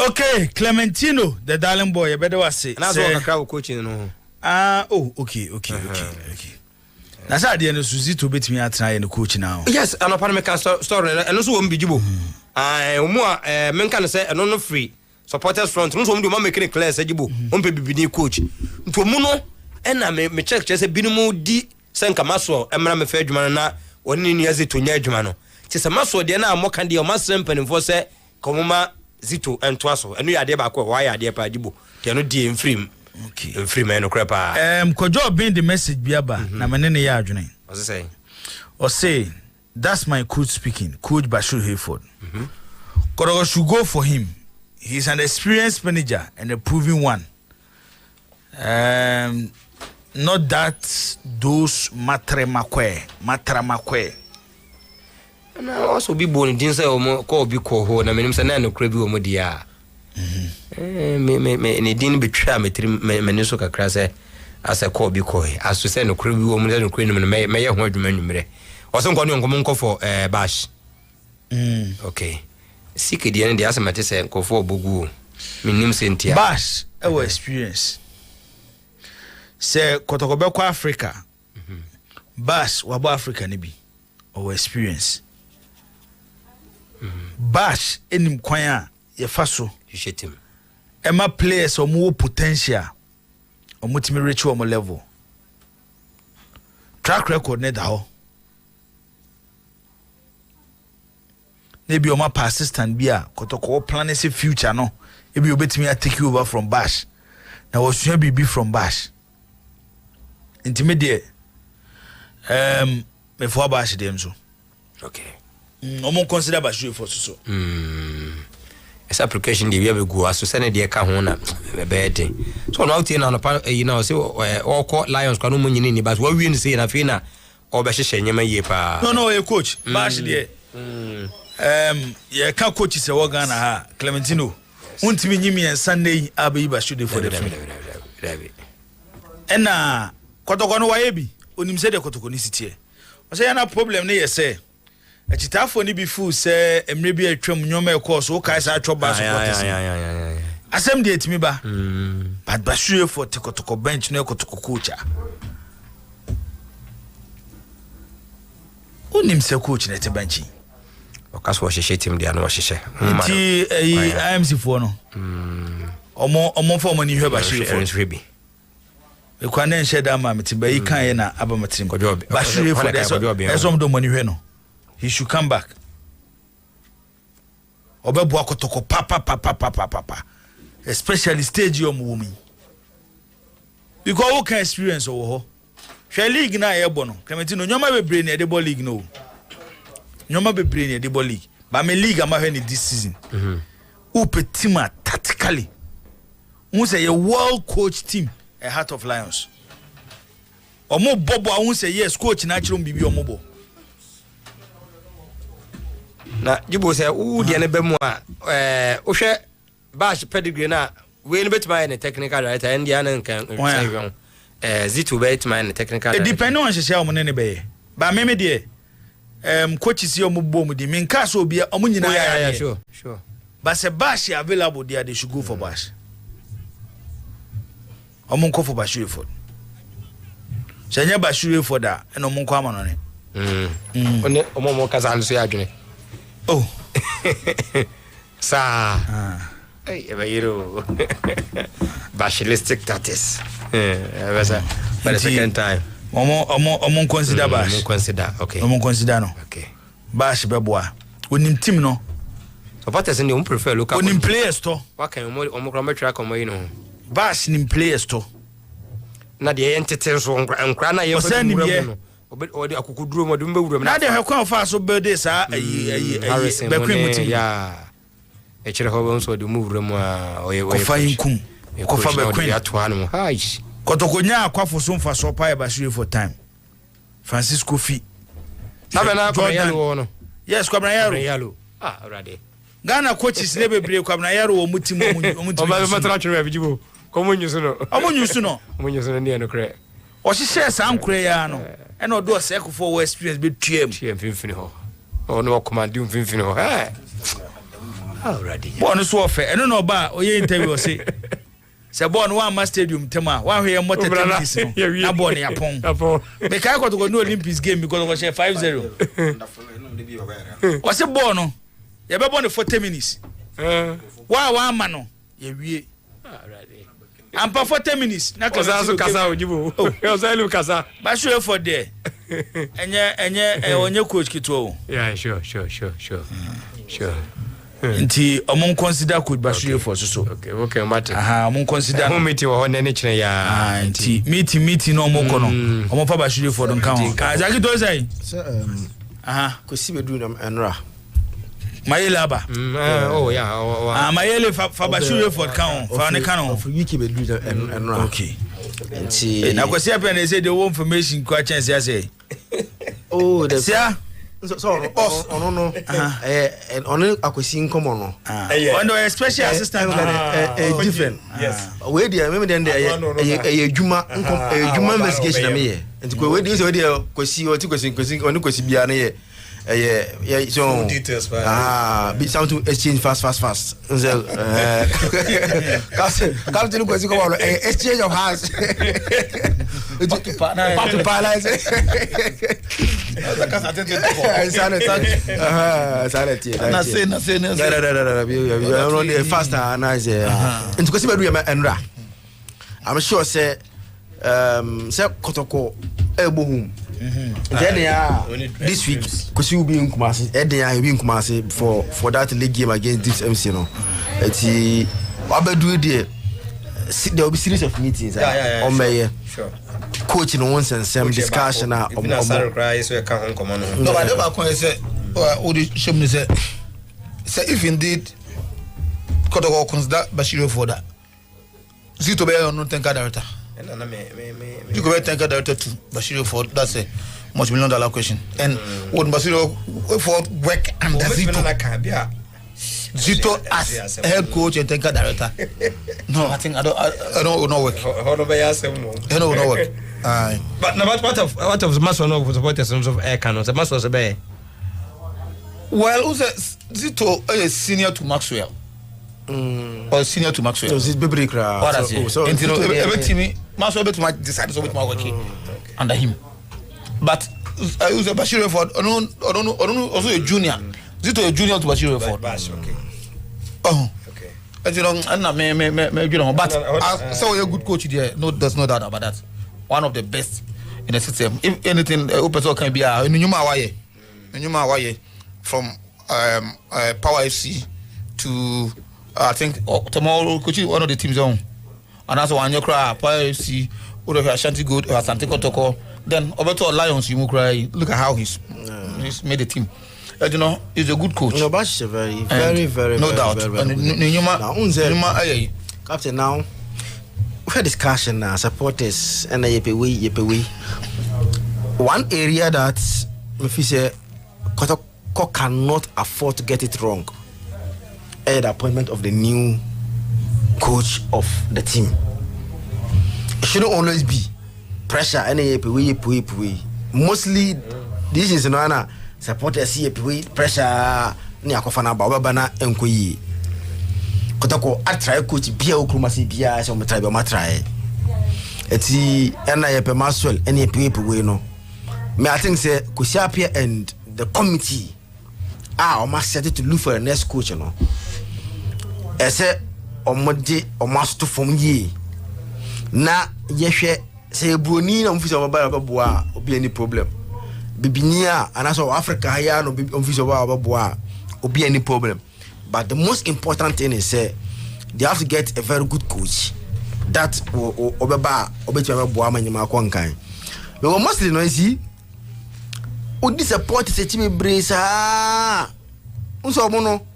Okay, Clementino, the darling boy, you better was say. And that's what I crowd coaching no. Okay. That's how the end Suzito bet me at try and coach now. Yes, and upon me can story and also won't be Jibo. Men can say and no free supporters front no so do make it clear say Jibo on be coach. To muno and I me check just a binimu di senka maso emra me fa adwuma na woni ni yazi to nya adwuma no. Ti se maso de na mo kan de o masrem panimfo se komoma Zito and Twaso, and we are there back why are there Pajibo? They are not dear in free. Okay, in free man, crapper. Kojo being the message Biaba, Namanene Yardney. What's it say? Or say, that's my coach speaking, Coach Bashir Hayford. Kojo should go for him. He's an experienced manager and a proven one. Not that those Matramakwe. Na also be born in say o ko bi ko ho na menim say na no kra bi o mo dia me ne din betwa metri me so kakra say ase ko bi ko aso say no kra bi o mo no kra ni me ye ho adwuma nwumre o so nko ne nko for bash okay sike dia ne dia ase mate say nko for bogu menim say ntia bash our experience say Kotoko Africa. Bash wabo Africa ni bi or experience. Bash enim kwanya ye faso you shit him. Emma players or more potential or multi reach or more level. Track record ne da ho. Maybe o ma persistent bia Kotoko planning say future no. Maybe you bet me I take you over from Bash. Now was you be from Bash. Intermediate me for Bash dem so. Okay. Omo consider Bash for so. This application dey we go aso send dey ka ho na be so now tie na no you know say all call Lions kwa no munyini ni but we win say na fe na o be hye nyema ye pa. No a coach Bash dey. Ye ka coach se wo Ghana ha Clementino. Untimi nyimi en Sunday abeyi Bash dey for the film. Ena Kotoko no waye bi onim se de Kotoko ni sitie. O say na problem ne ye say Echitafo ni bi fu se emre bi atwam nyoma e course wo kai sa atwo ba support. Asem de etimi ba. But Bashuye for Kotoko bench no Kotoko coach. Onim se coach na te bench. Okaso hye team dia no hye. Ti IMC fo no. Omo fo mo ni hwe Bashuye fo. E kwa na nhye da ma meti ba yi kan ye na aba matrim. Bashuye fo eso do money hwe no. He should come back. Obebo Kotoko papa. Especially stadium woman. Because who can experience over ho. Share league na ebo no. Clementino nyoma bebre na the league no. Nyoma bebre na the league. But me league am hwe ni this season. Who petima tactically. Who say a world coach team a Heart of Lions. Omo bobo who say yes coach na chiro bibi omo bo. Na jibo say u de ne bemu a wo hwe Bash pedigree na we no betima na technical director and dia na nkan Zitu betima na technical director. Depend on hye o mo ne be ba me de coach si o mo bo mo di me nka so obi o mo nyina ya sure but say Bash available there they should go for Bash. O mo nko for Bash for Senya Bash for da e no mo nko ama no ne one o mo kazan so ya adwene. Oh. Sa. Hey, ebayiro. Bashilistic that is. But the second time. Omo consider Bash. Omo consider. Okay. Omo consider no. Okay. Bash beboa. Onim team no. Supporters in the prefer local. Onim players to. What can omo krambe track omo you know. Bash nim players to. Na de entity so nkra na ye no. Odi akukuduro mo dumbe wuro na de hekwan fa so birthday sa bekwin muti ya e chere ho so de mu wuro mu a oye fa inkum ko fa bekwin ya to anu hai Kotoko nya akwafo so mfa so pa e Bashuye for time Francisco Fi na be na ko yalo no yes ko yalo already Ghana coaches ne bebre ko na yaro wo muti mo o ba matra chere bijibo ko mo nyusu no mo nyusu no ne no kre o hye sa ankure ya no e no do se for experience be tuam mfimfini ho o no command mfimfini ho already bon so ofe eno no ba o ye interview se bon wa ma stadium tema wa hwe motor tennis no na bon ya pon me kai ko to no Olympics game because we share 5-0 o se bon no ye be bon 40 minutes wa ma no ye wie already ampa 40 minutes na kaza kasa ojibo yo zailu kasa Bashuye for there enye onye coach kitwo yeah sure nti omon consider coach Bashuye for so okay matter omon consider no meeting wo ne ne kire ya nti meeting no omon kono omon fa Bashuye for don kan azaki to say ko sibedu na enra Mayele aba yeah Mayele fa Bashuye for kan fa ne kan for wiki bedu enra okay nti na kwesi apia na say the information kwa chance ya say oh the sia So boss no on akwesi nkomo no on the special assistant different we dey me dem dey adwuma investigation na me ye nti ko we dey so we dey kwesi o ti kwesi on kwesi bia na ye so details be sound to exchange fast captain kwesi ko wa exchange of hands to partner I'm sure say Kotoko Ebohum. This week because you be in Kumasi, be in Kumasi for that league game against this MC no. It's Abedu there. There will be series of meetings on May. Sure. Coach in one sense, some discussion. No, but never say, if indeed Kotoko consider Bashiro for that. Zito be on Tenka director. You go Tenka director to Bashiro for that's a multi-million-dollar question. And what Bashiro for work and Zito as head coach and Tenka director. No, I think I don't know work. I don't work. But what of the master of supporters of air cannons? The master was a bay. Well, who's Zito senior to Maxwell? Or senior to Maxwell? So it's Bibri Kra. What is it? So every team, Maxwell bet my decided so with my working under him. But I was a Bashir Ford. I don't know. Also a junior. Zito a junior to Bashir Ford. Okay. Oh. Okay. You know, I'm not me. But I saw a good coach there. No, there's no doubt about that. One of the best in the system. If anything, Opeso can be a Nyuma Waye from Power FC to I think tomorrow coaching one of the teams on. And that's one you cry Power FC, or Ashanti Good or Asante Kotoko. Then Obeto Lions, you cry. Look at how he's made the team. You know, he's a good coach. No, Bash is very no doubt. Captain now. We had discussion now, supporters and yepewe. One area that if you say Kotoko cannot afford to get it wrong. The appointment of the new coach of the team. It shouldn't always be pressure and yepewe. Mostly this is no supporters yepewe pressure ni akofana ba bana enkoyi. Kotoko atry coach bia okrumasi bia so try be matry eti na yepe Maxwell and yepe no me I think say Kusiapia and the committee almost set to look for a next coach no ese omode omasto from ye na yehwe say broni na mfisa baba obi any problem bibinia anaso Africa ya no mfisa baba obi any problem. But the most important thing is they have to get a very good coach that obeba boa manyama kwankan. We were mostly noisy. Odi support se team bresa. Unso mono.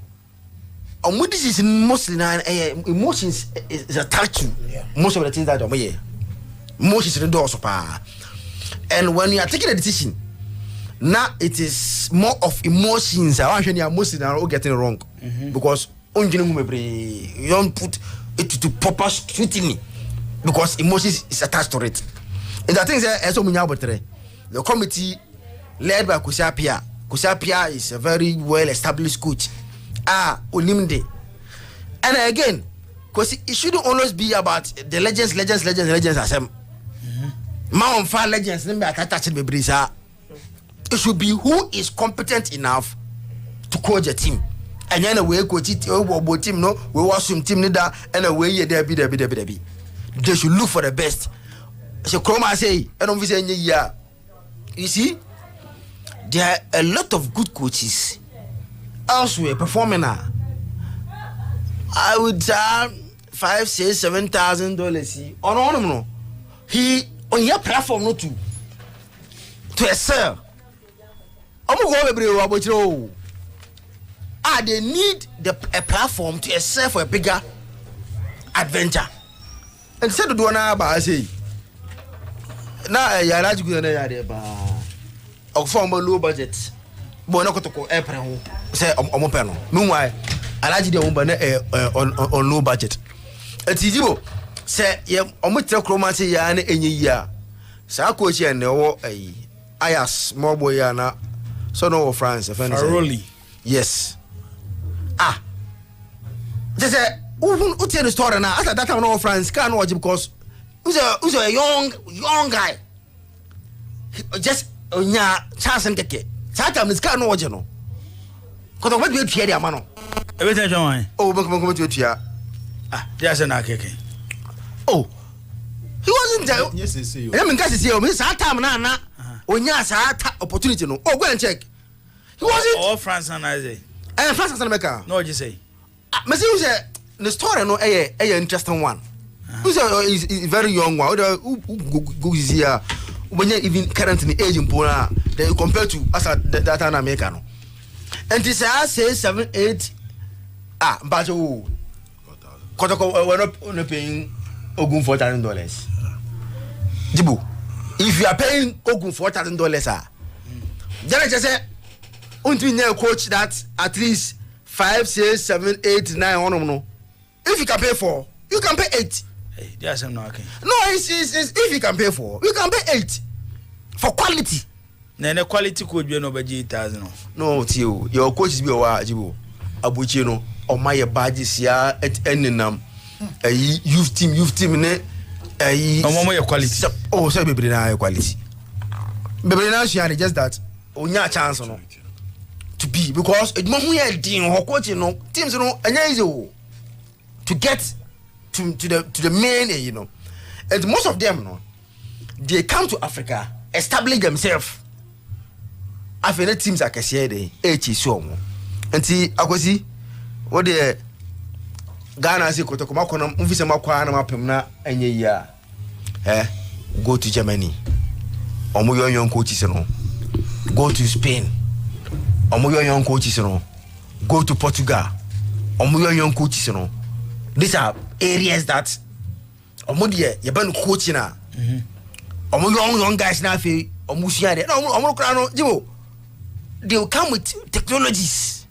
This is mostly emotions is attached to most of the things that emotions in the door so pa. And when you are taking a decision, now it is more of emotions. I want to emotions are getting it wrong because you don't put it to proper scrutiny because emotions is attached to it. And the thing is, the committee led by Kusiapia. Kusiapia is a very well established coach. Olimde. And again, because it shouldn't always be about the legends as them. Mount Far legends, it should be who is competent enough to coach a team. And then we coach it, team no, we watch some team leader, and away there be. They should look for the best. So Chroma say, I don't visit any year. You see, there are a lot of good coaches elsewhere performing now. I would $5,000, $6,000, $7,000. Oh no. He on your platform not to excel. They need a platform to excel for a bigger adventure. Instead of doing I say, now you're not going to have a low budget. Bono Kotoko April say Omopeno. Meanwhile, Alaji de Umbane on low budget. At Tijibo say Omutra Chromancy Yan any year. Sakochi and the Ayas Morboyana, son of France, Faroli. Yes. Just say, who tell the story now? After that, I know France can't watch because who's a young guy. Just chance and get Satam is can't watch no. Because of what we hear, the man. Everything, John. Oh, welcome to here. There's an arcade. Oh, he wasn't there. Yes, I see you. I mean, guys, you miss our time now. When you have opportunity, no. Oh, go and check. He wasn't all France and I say. France and America. No, you say. Messi was the story, no, a interesting one. Who's a very young one. Who is here when you even currently aging Pona, then you compare to us at that time American. And this I say 7, 8. But Kotoko, we're not paying Ogun $4,000. Jibu, if you are paying Ogun $4,000, then I just say, until you coach that at least 5, 6, 7, 8, 9, no. If you can pay 4, you can pay 8. Hey, there's some knocking. No, it's if you can pay 4, you can pay 8 for quality. Then the quality could be over 8,000. No, Tio, your coaches be a Jibu, Abuchino, or my badges here at Enninam, a youth team, a quality. Oh, so be quality. But now she had just that, on your chance or no. To be because it must be a team or coaching no teams to get to the main and most of them they come to Africa establish themselves after the teams like I said so and see akwasi what the Ghana say kotokoma kono mfise makwa na mapem na enye ya go to Germany omo yon coaches no go to Spain. Young coaches, go to Portugal. Young coaches, these are areas that you ban coaching now. Young guys now feel they will come with technologies.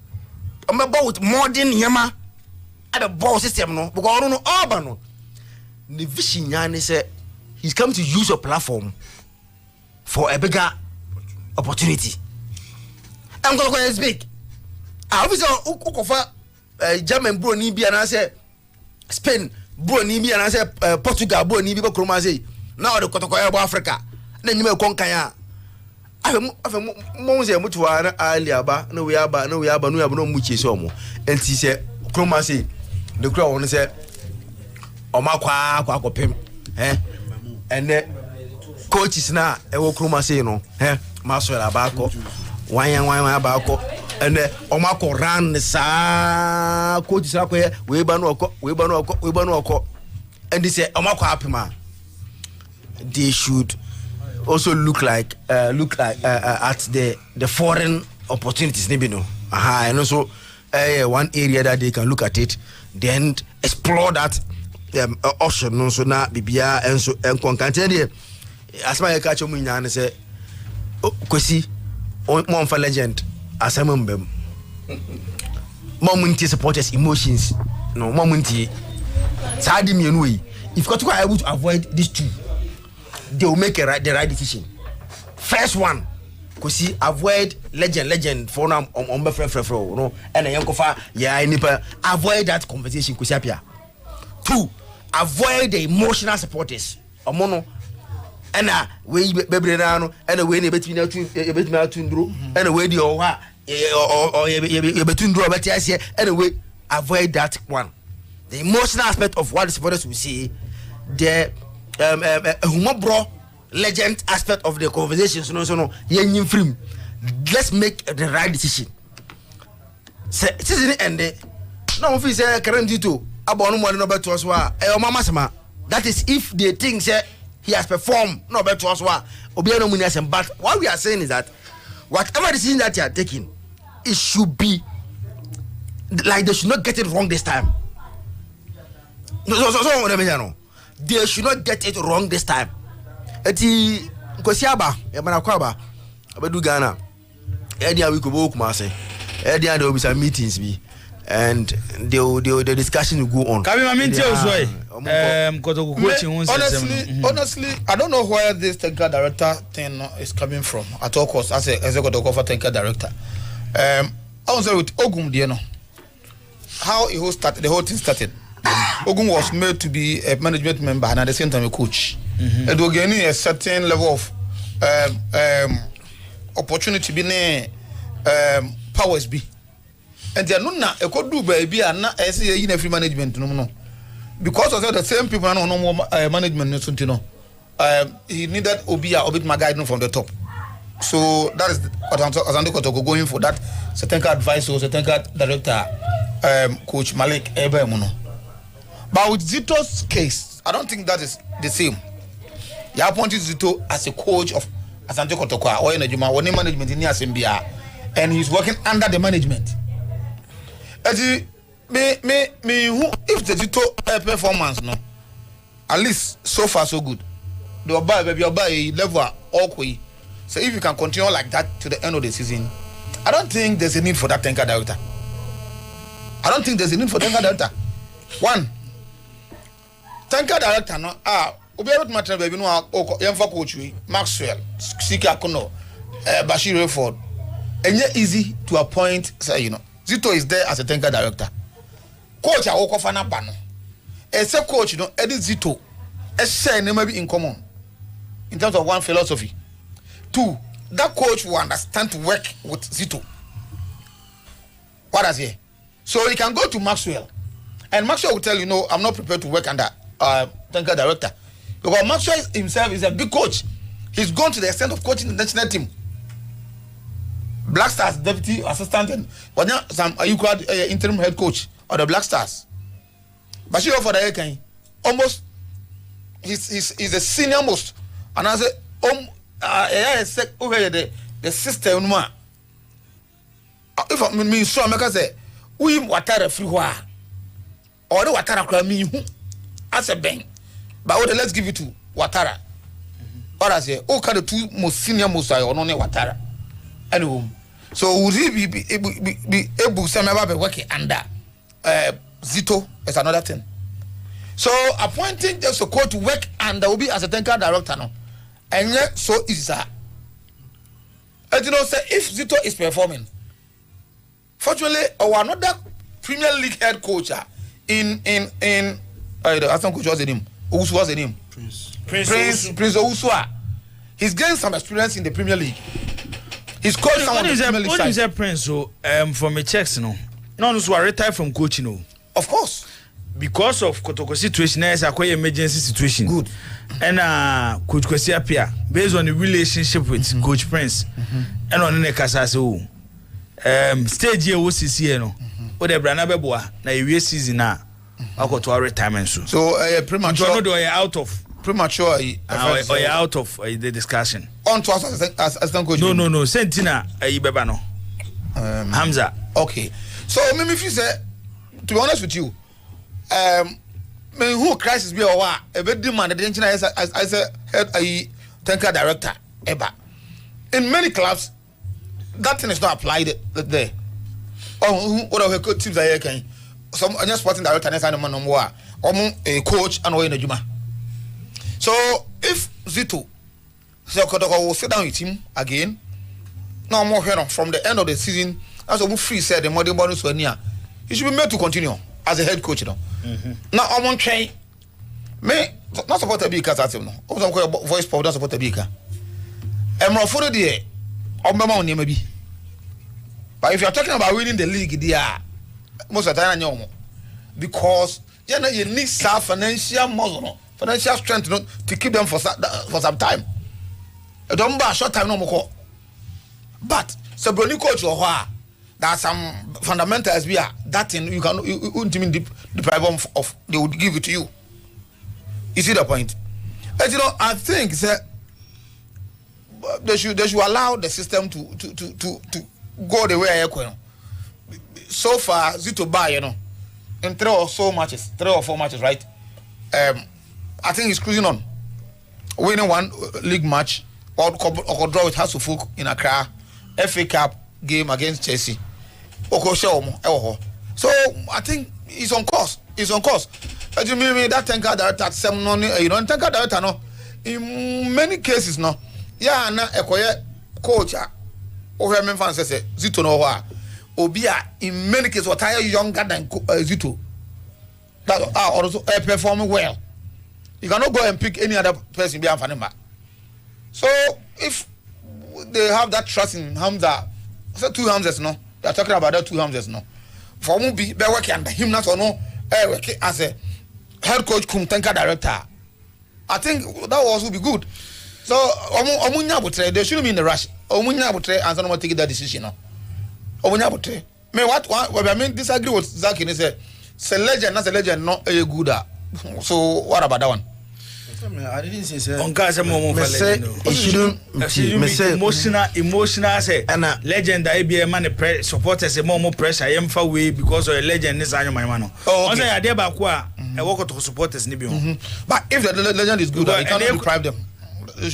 About modern yama at the ball system no because I don't know urban. The vision yani say he's come to use a platform for a bigger opportunity. I'm going to speak. Obviously, Ukofa, German bro, Nibi, and I say Spain, bro, Nibi, and I say Portugal, bro, Nibi, Kromazi. Now the Kotokoya, Africa. Then you may conquer. I have Mose Mutuana, Aliaba, no, we are, no much so more. And she said, Kromazi, the crown said, Omakwa, Pim, and the coach is now a Kromazi, Master Abaco. Why about and Omako ran the sa coach we bano and they say Omako Apima. They should also look like at the foreign opportunities, and also one area that they can look at it, then explore that option. No, so now Bibia and so and content as my catch and say, Kwesi. One for legend, as a member. Momenty supporters' emotions. No, momenty. Sadi me anyway. If you are able to avoid these two, they will make the right decision. First one, because avoid legend for now on my friend, no, and a young cofa, avoid that conversation. 2, avoid the emotional supporters. Mono. And we baby and away between and away the or between draw but yes anyway avoid that one. The emotional aspect of what the supporters will see, the humor legend aspect of the conversations no free. Let's make the right decision. Season end no if say current to about no more to us mama that is if they think say he has performed no better us but what we are saying is that whatever decision that you are taking, it should be like they should not get it wrong this time. They should not get it wrong this time. Eti Kosiaba, Yamanakwaba, Abedu Ghana. Edia we could go Kumase. Edia there will be some meetings be, and the discussion will go on. Honestly, I don't know where this technical director thing is coming from at all costs as a executive technical director. I was with Ogum, you know how it started. The whole thing started. Ogum was made to be a management member and at the same time a coach. It will gain a certain level of opportunity be powers be. And they are not a could do baby and not as a free management no. Because of the same people no more management he needed Obia bit my guidance from the top. So that is what I'm going for that certain advice or certain director coach Malik Ebemuno. But with Zito's case, I don't think that is the same. You appointed Zito as a coach of Asante Kotoko or in a Juma, one management in Yasimbia, and he's working under the management. As if the Zito performance, no, at least so far so good. They'll buy a level okay. So if you can continue like that to the end of the season, I don't think there's a need for that tanker director. I don't think there's a need for tanker director. One, tanker director no obi ebe matter baby no yemfa coach we Maxwell Sika Kono Bashir Rayford enye easy to appoint say you know Zito is there as a tanker director. Coach awokofa na ba no say coach no edit Zito share name be in common in terms of one philosophy. Two, that coach will understand to work with Zito. What does he? So he can go to Maxwell and Maxwell will tell you no, I'm not prepared to work under tanker director. Because Maxwell himself is a big coach. He's gone to the extent of coaching the national team. Black Stars deputy assistant and some interim head coach of the Black Stars. But she for the almost he's a senior most. And I say the system if I mean so I say we water free or the water me as a bang. But let's give it to Watara. What I say, oh, kind of two most senior most I or no Watara. Anyway, so would he be able to work under Zito is another thing. So appointing just a coach to work under will be as a technical director no. And yet so is that. And you know, say if Zito is performing, fortunately, our another Premier League head coach in I think coach was the name. Who's was the name? Prince Owusu. He's gained some experience in the Premier League. He's coached some of the Premier League side. What is a Prince? So from a checks, no. None who are retired from coaching, no. Of course. Because of Kotoko situation, there's a quite emergency situation. Good. And Coach Kwesi Appiah, based on the relationship with Coach Prince, and on the Kasase, stage here was here, no. Or the Branabeboa, na year season now. I got to our retirement soon. So premature. No, you're out of premature. Or you're out of the discussion. On to us as coach. No. Sentina, Ibebano. Hamza. Okay. So maybe if you say, to be honest with you, who crisis be or what? A bit demanded as a head a tanker director ever. In many clubs, that thing is not applied there. Oh, what are good teams are here? Some sporting director and a coach and in a Juma. So if Zito will sit down with him again, no more from the end of the season, as a free said the modern bonus were near, he should be made to continue as a head coach. Now I'm on train. May not support a big as no. Also voice power support a big. I'm not for the maybe. But if you're talking about winning the league, they are most of the time because you need some financial muscle, financial strength to keep them for some time. Don't buy short time no more. But so Brony coach or what? There are some fundamentals we are that thing you wouldn't even deprive them of. They would give it to you. You see the point? And you know, I think that they should allow the system to go the way I go. So far, Zito buy, you know, in 3 or 4 matches, right? I think he's cruising on, winning one league match or draw with Hasselhoff in Accra, FA Cup, game against Chelsea. So I think it's on course. As you mean that tanker director at 7 tanker director no. In many cases no. Yeah, na ekoye coach over men fans say Zito no wa. Obia in many cases what are younger than Zito. That are also performing well. You cannot go and pick any other person behind Fanema. So if they have that trust in Hamza, so 2 Hamzas no. They are talking about that 2 Hamzas no. For me be working under him not or no working as a head coach cum tanker director. I think that would be good. So they shouldn't be in the rush. And someone take that decision no. What I mean disagree with Zach in say legend, not a legend, not a good. So what about that one? I didn't say on case emotional say and legend I be a man supporters more pressure I am far away because of a legend is my man. Oh, say I dey back I work to supporters ni bi. But if the legend is good, you cannot deprive them.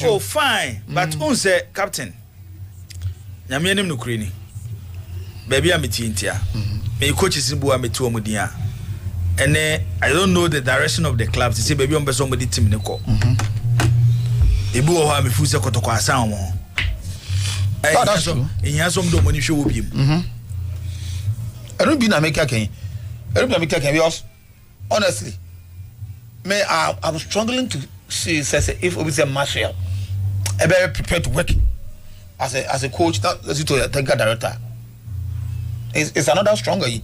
Oh fine, but on say captain nyame enim no kure ni baby am tintia me coaches bu am tu omudin a and I don't know the direction of the club to say baby on somebody team ne ko ebi wo ha me fu se kotoko asan mo that's true in ya some do money show obi I don't be na make again because honestly I'm struggling to see if we say Marshall I be prepared to work as a coach that as to technical director it's another stronger the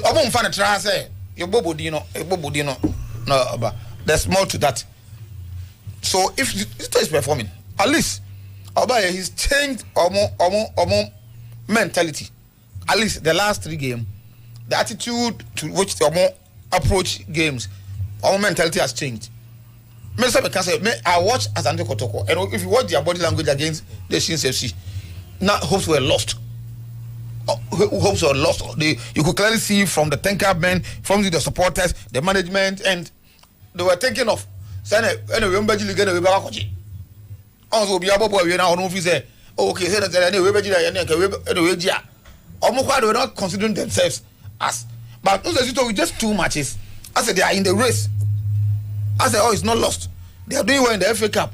obon fan try say your bobodino no but there's more to that. So if Zito is performing at least he's changed omo mentality. At least the last 3 games the attitude to which the approach games our mentality has changed. I watch Asante Kotoko and if you watch their body language against the Shins FC now hopes were lost. Hopes were lost. You could clearly see from the tanker men, from the supporters, the management, and they were thinking of saying, "Anyway, also be able to now know if you say, okay, say that anyway, they were not considering themselves as, but with just 2 matches. I said they are in the race. I said, oh, it's not lost. They are doing well in the FA Cup.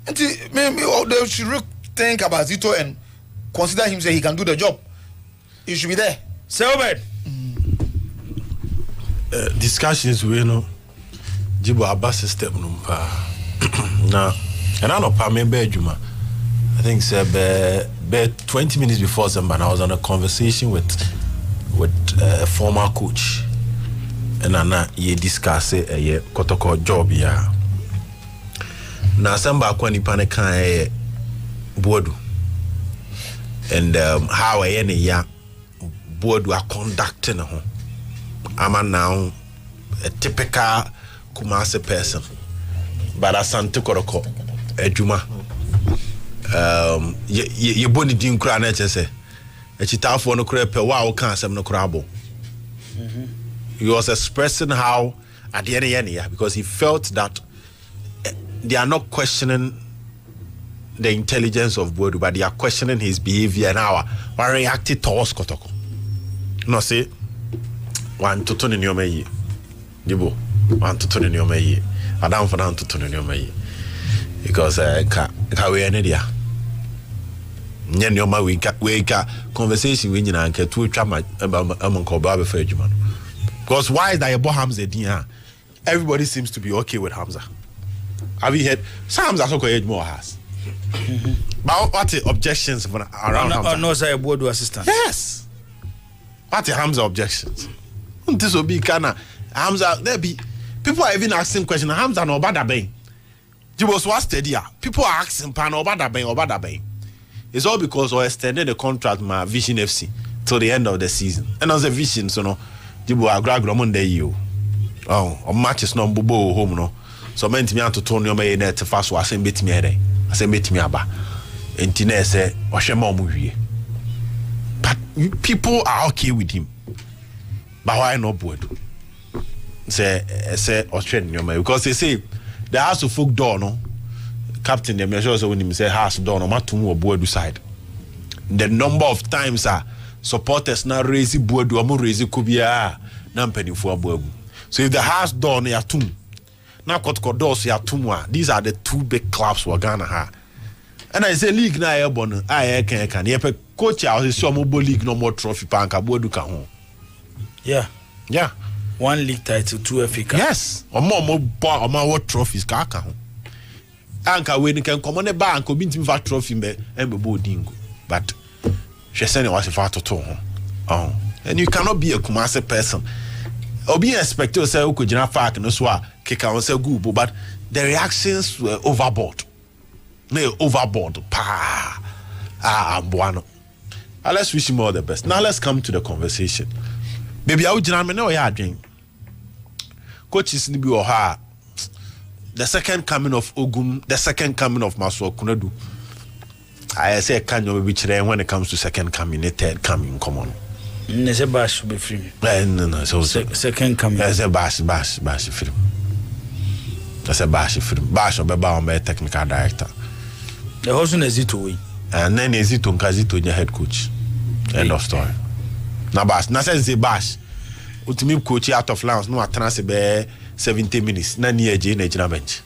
And maybe they should think about Zito and consider him say he can do the job. He should be there. So bad. Discussions we know. Jibo Abba system no pa. Now, and I know pa me Juma. I think say be 20 minutes before Zamba, I was on a conversation with a former coach. And I discuss a Kotoko job ya. Na Zamba kwa ni pane kan board. And how any ya board are conducting I'm now a typical Kumasi person, but Asante Koroko Ejuma you boni din kra na chese e chitafo no kra pe wa o kan asem no krabo. He was expressing how at the end because he felt that they are not questioning the intelligence of Bodu, but they are questioning his behavior and how reacting towards Kotoko. No say one to turn in your may Jibo one to turn in your may Adam for down to turn in your may because we any nyen your ma we conversation with you and get two chama among Kobabe for Juman. Because why is that about Hamza Dia? Everybody seems to be okay with Hamza. Have you heard some Hamza so more has? But what the objections around Hamza? No, say a board assistant. Yes. What the Hamza objections? This will be kinda Hamza. There be people are even asking questions. Hamza no bada bang. You was what steady. People are asking pan or bada bang. It's all because we extended the contract with my Vision FC till the end of the season. And as a Vision, so no, Jibo agragro Monday you. Oh, on matches no bubo home no. So meant me to turn your may net fast was and bit me a I say meet me aba. And Tina say, Washema movie. But people are okay with him. But why not board? Say Australian your may because they say the house of folk door no. Captain the measures when him say house door no matter who board side. the number of times supporters now raise board or raise kubia na mpanifo abuabu. So if the house door na yatum na kotko doors yatumwa, these are the two big clubs for Ghana ha. And I say league na ebon can yepe coach I say some league no more trophy pa anka bodu ka ho. Yeah. 1 league title, 2 FA Cup. Yes. Or what trophies ka ho. Anka we can come on the bar and be team for trophy be dingo. But she said it was a far to oh. And you cannot be a Kumasi person. Or be expected to say okay, Jina Fark no so kick out say good, but the reactions were overboard. They overboard. Buano. Let's wish him all the best. Now let's come to the conversation. Baby, I would know you are doing. Coaches Nibi Oha. The second coming of Ogum, the second coming of Maswa Kunadu. I say can you be when it comes to second coming, the third coming, come on. Nese bash be free. No. So second coming. That's a bash film. That's a bash film. Bash or Baba technical director. The host is Zito way. And then Zito Nkazito your head coach. End of story. Na bash. Na say bash. Ultimate coach out of Lance no atranse be 70 minutes. Na near J na bench.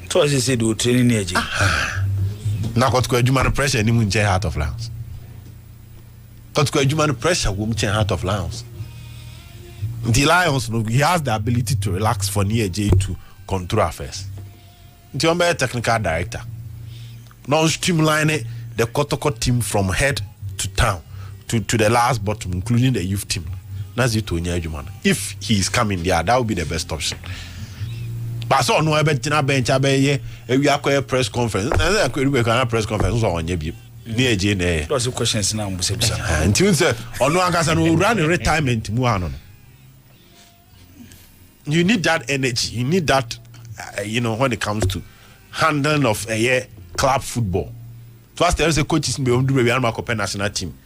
So as you say do training near J. Na kotko adwuma no pressure ni mu nche out of Lance. Kotko adwuma no pressure wo mu nche out of Lance. The Lions no he has the ability to relax for near J to control affairs. Nti on be technical director. Now streamline the Kotoko team from head to town to the last bottom, including the youth team. That's it to Nyajuman. If he is coming there, that would be the best option. But so no bench we are press conference. I press conference on Yebi. Near Jane. Lots of questions now. And you say, on no one will run a retirement. You need that energy. You need that, when it comes to handling of club football. First, there is a coach in the national team.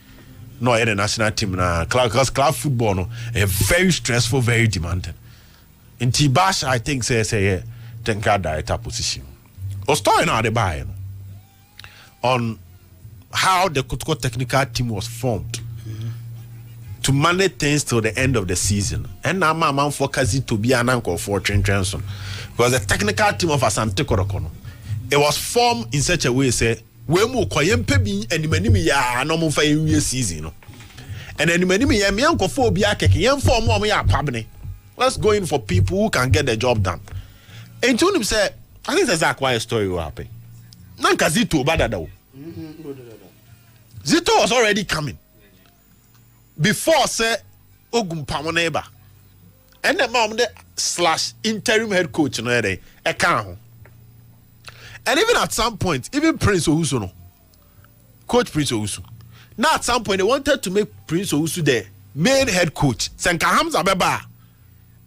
No, the national team because club football no a very stressful, very demanding. In Tibash, I think say technical director position. Or story now the buy on how the Kotoko technical team was formed to manage things till the end of the season. And now my man focusing to be an uncle for Trenton because the technical team of Asante Korokono. It was formed in such a way, say, we mu koyempe bi animanimi ya no mo fa yewie season no. And animanimi ya me ankofo obi akeke yem form mo ya pabne. Let's go in for people who can get the job done. And to him say, I think that's a quiet story will happen. Nanka Zito badada. Zito was already coming. Before say Ogum Pamoneba. And the mom / interim head coach no e kan. And even at some point, even Prince Owusu, no, Coach Prince Owusu. Now at some point, they wanted to make Prince Owusu the main head coach. Senka Hamza Beba.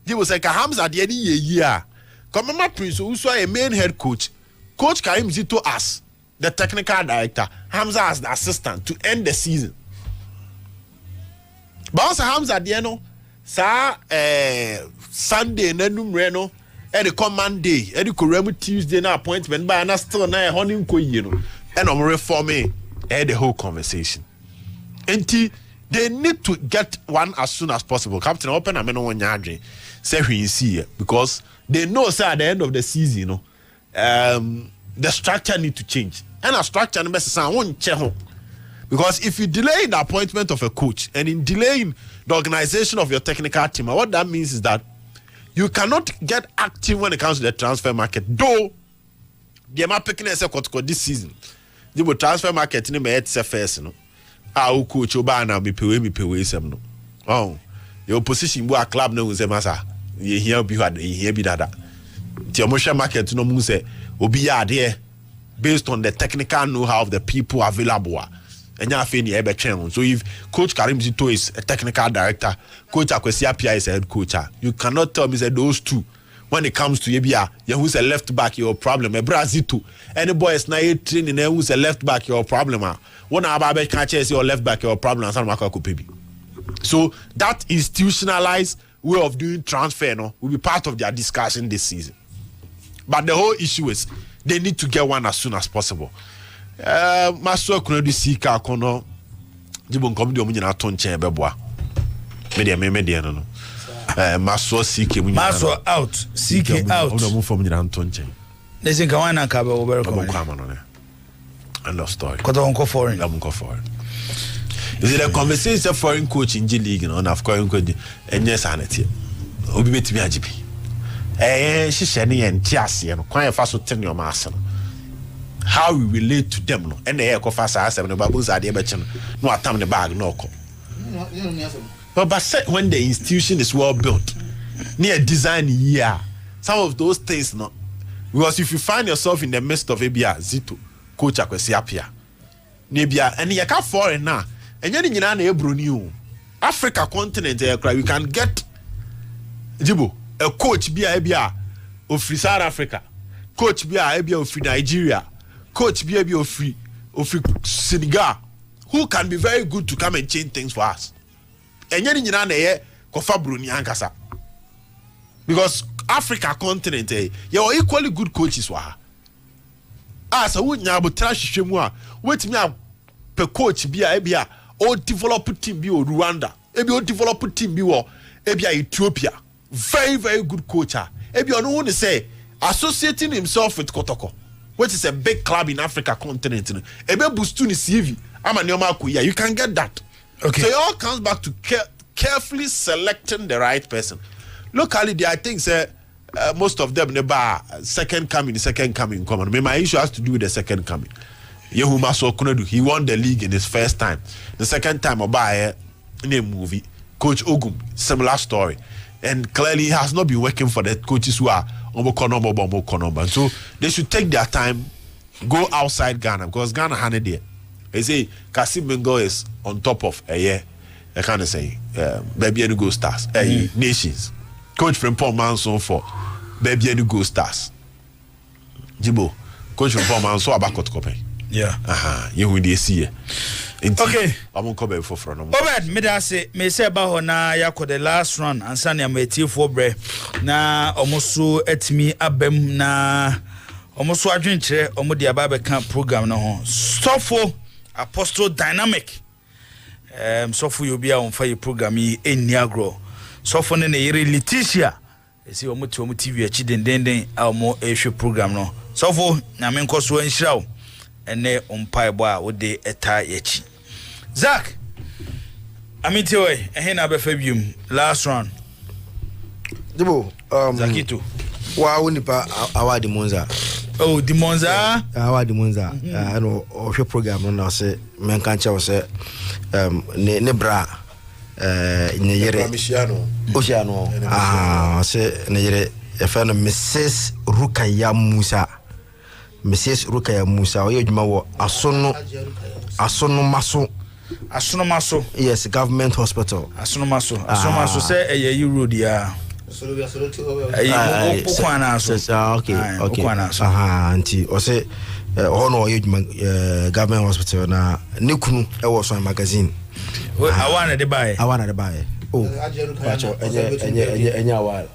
They will say Hamza at the end of the year. Come on, Prince Owusu a main head coach. Coach Karim Zito as the technical director. Hamza as the assistant to end the season. But also Hamza at the end, Sunday, Nenum Eddie come Monday, Eddie Kuremu Tuesday na appointment by and still na honey ko and I'm reforming the whole conversation. And they need to get one as soon as possible. Captain open a no one yardre say we see because they know say at the end of the season, the structure need to change. And a structure no best won't check. Because if you delay the appointment of a coach and in delaying the organization of your technical team, what that means is that you cannot get active when it comes to the transfer market. Though the amount picking this season, the transfer market in the first, no. Our coach Obana be pay some no. Oh, your position where a club no say massa. You hear be that. The emotional market no mun say obi there based on the technical know-how of the people available. And so if Coach Karim Zito is a technical director, Coach Akwesi Appiah is a head coach, you cannot tell me that those two, when it comes to Yebia, who's a left back, your problem. Zito, any boy is not training, who's a left back, your problem. One Ababe catch is your left back, your problem. So that institutionalized way of doing transfer will be part of their discussion this season. But the whole issue is they need to get one as soon as possible. Master Kunodu Sika Kono Jibo nkom de omunyina to nchen beboa media no maso CK munyina maso out CK out ono mu fom nyina to nchen Listen, come on, Kaba, over end of story. Foreign. Is it a conversation foreign coach in G League? No, of course, and yes, Anity. Obi bet me ajibi. She shani and Tiasi and quite fast to tell your master. How we relate to them, no, and the air of fast as seven baboons are the betchen, no time the bag, no call. But when the institution is well built, near design, yeah, some of those things, no. Because if you find yourself in the midst of Abia Zito, coach akwesi apia. Nebia and you can't foreign now. And you na ebro new Africa continent you can get Jibo a coach be Abia of free South Africa. Coach be Abia of free Nigeria. Coach be Abia of free Senegal. Who can be very good to come and change things for us. And you na kofa Bruni ankasa. Because Africa continent, you are equally good coaches. As a would now trash shimwa, wait me up per coach be a or develop team be Rwanda, or develop team be or Ethiopia. Very, very good coach. Ebi on want to say associating himself with Kotoko, which is a big club in Africa continent. Ebe boostuni CV. You can get that. Okay. So it all comes back to carefully selecting the right person. Locally, I think most of them never second coming. Common. My issue has to do with the second coming. Yehuma Sokunedu, he won the league in his first time. The second time Obaye in a movie, Coach Ogum, similar story. And clearly he has not been working for the coaches who are Omokonomba. So they should take their time, go outside Ghana, because Ghana had it there. They say Kasim Bengo is on top of a year. I can't say Baby and Go Stars, Nations. Coach from Paul Manson for Baby and Go Stars. Jibo, coach from Paul Manson about Kope. Yeah. You will see. Okay. I'm on Kobe for front. Obed, me say about na yako the last run and Sunny Ameti for bre na omosu etimi abem na omosu adwenche omodi ababe camp program no ho. Sofo Apostle Dynamic. Sofo yobi a on fire program yi eni agro. Sofo ne yere Leticia. Esi omoto TV achi denden a omo ehwe program no. Sofo na me nkoso enhirawo ene umpai boa wo de eta yachi. Zach, Amitiwe, ehina be fabium last round. Dibo, Zakito. Wa unipa award Monza. Oh, the Monza? Award Monza. No ohwe program no na se menka nche wo se ne bra ne yere Oceano. Se ne yere e fa no Mrs. Rukaya Musa. Mrs. Rukaya Musa oyo djuma wo Asono Maso. Yes, government hospital. Asono Maso say eye road ya. Okay. Anti o say ono oyo djuma government hospital na nekunu e wo so magazine. Awana de buy. Oh, enya wal.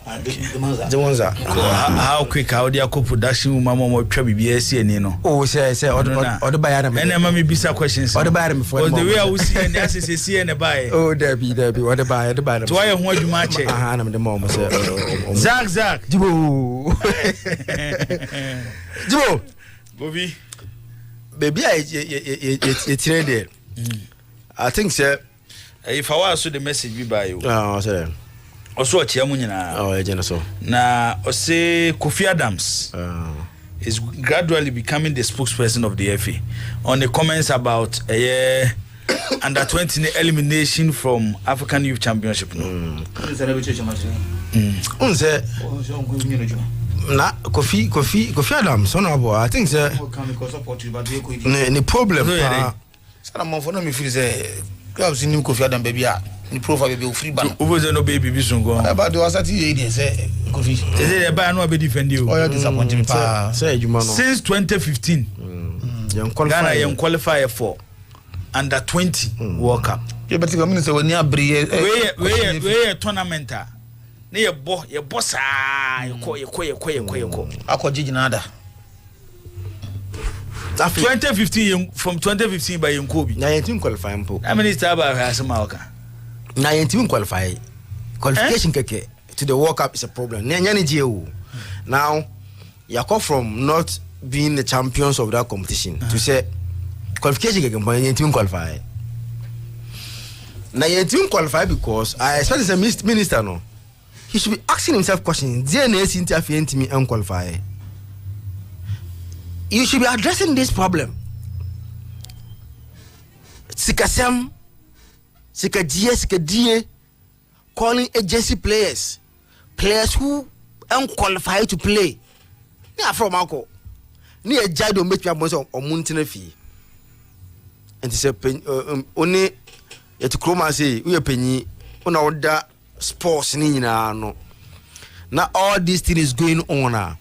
Demonza. How quick how they are production mama mo twa bibia si ani no. Oh, say order buy na me. And mama bisa questions. Order buy me for. The way I will see and see and buy. Oh, there be order buy. To why ho adwuma che. Na me the mom say. Zach. Jibo. Bobby. Baby I trade there. I think sir. If I was the message be by you. Oh, sir. Also, Chiamunina. Oh, so. Now, say Kofi Adams is gradually becoming the spokesperson of the FA on the comments about under 20 elimination from African Youth Championship. Na Kofi Adams, I think sir. The problem. Me feel clubs in Kofi Adam baby ni profile baby free ban over no baby bi sungo about the wasati ye say Kofi say buy no be defend you oh you disappoint me pa say ejuma no since 2015 Ghana qualify for under 20 World Cup you better come say when you abre we tournament na ye bo sa ye ko akọ jiji nada 2015 from 2015 by Nkobi. Na yentim qualify mpo. How many star ba asema oka? Na yentim qualify. Qualification keke to the World Cup is a problem. Now, you come from not being the champions of that competition to say qualification keke but yentim qualify. Na yentim qualify because I expect as a minister no. He should be asking himself questions. DNS interfere to me and qualify. You should be addressing this problem. Sikasem, Sikadie, calling agency players who unqualified to play. They are from Uncle. Near Jado make me a bonus or mountain fee. And he said, only yet Chroma say, we are penny on our sports. No. Now all this thing is going on now.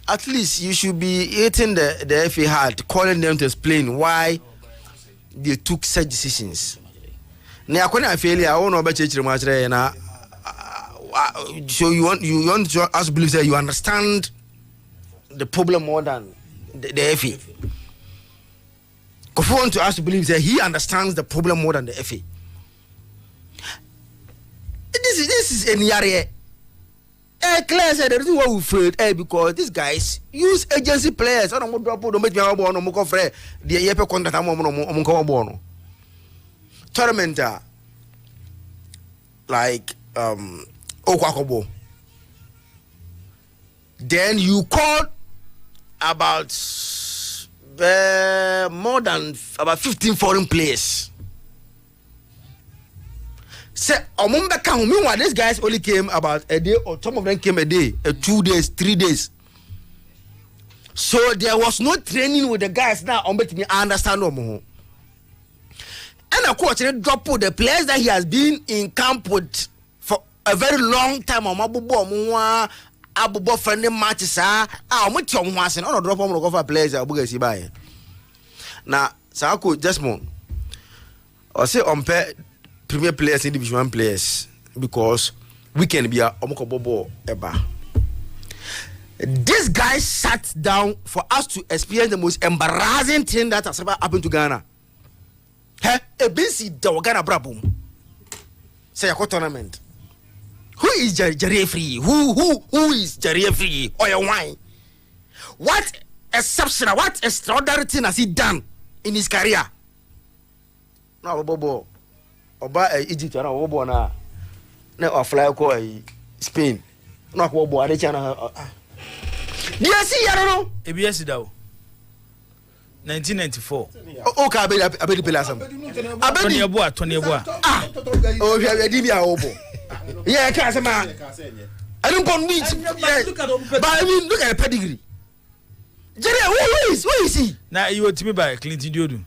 At least you should be hitting the FA hard, calling them to explain why they took such decisions. Now, when I fail, I won't know about church. So you want us to believe that you understand the problem more than the FA. Kofu want to us to believe that he understands the problem more than the FA. This is an area. Claire said the reason why we afraid because these guys use agency players. I don't make me a bono, Moko Fre, the Yepe contact Amono Bono. Tournament like Okwakobo. Then you called about more than about 15 foreign players. Say, meanwhile, these guys only came about a day, or some of them came a day, 2 days, 3 days. So there was no training with the guys now. I understand no more. And of course, they drop the players that he has been in camp with for a very long time. Abubo friendly matches. Drop for players. Now, Sako Desmond, I say Premier players and Division 1 players because we can be a Omokobobo Eba. This guy sat down for us to experience the most embarrassing thing that has ever happened to Ghana. A BC Ghana Brabum. Say a tournament. Who is Jerry Free? Who is Jerry Free? Or your wine? What exceptional, what extraordinary thing has he done in his career? No, Bobo. Oba Egypt na wo na fly ko Spain na ko bo ade chana yes ya no ebs dawo 1994 o ka abedi pelasam abedi Tony Eboa o ya di bia wo bo yeah ka say ma I don't want meat but I mean look at the pedigree Jerry who is he na you to me by Clementino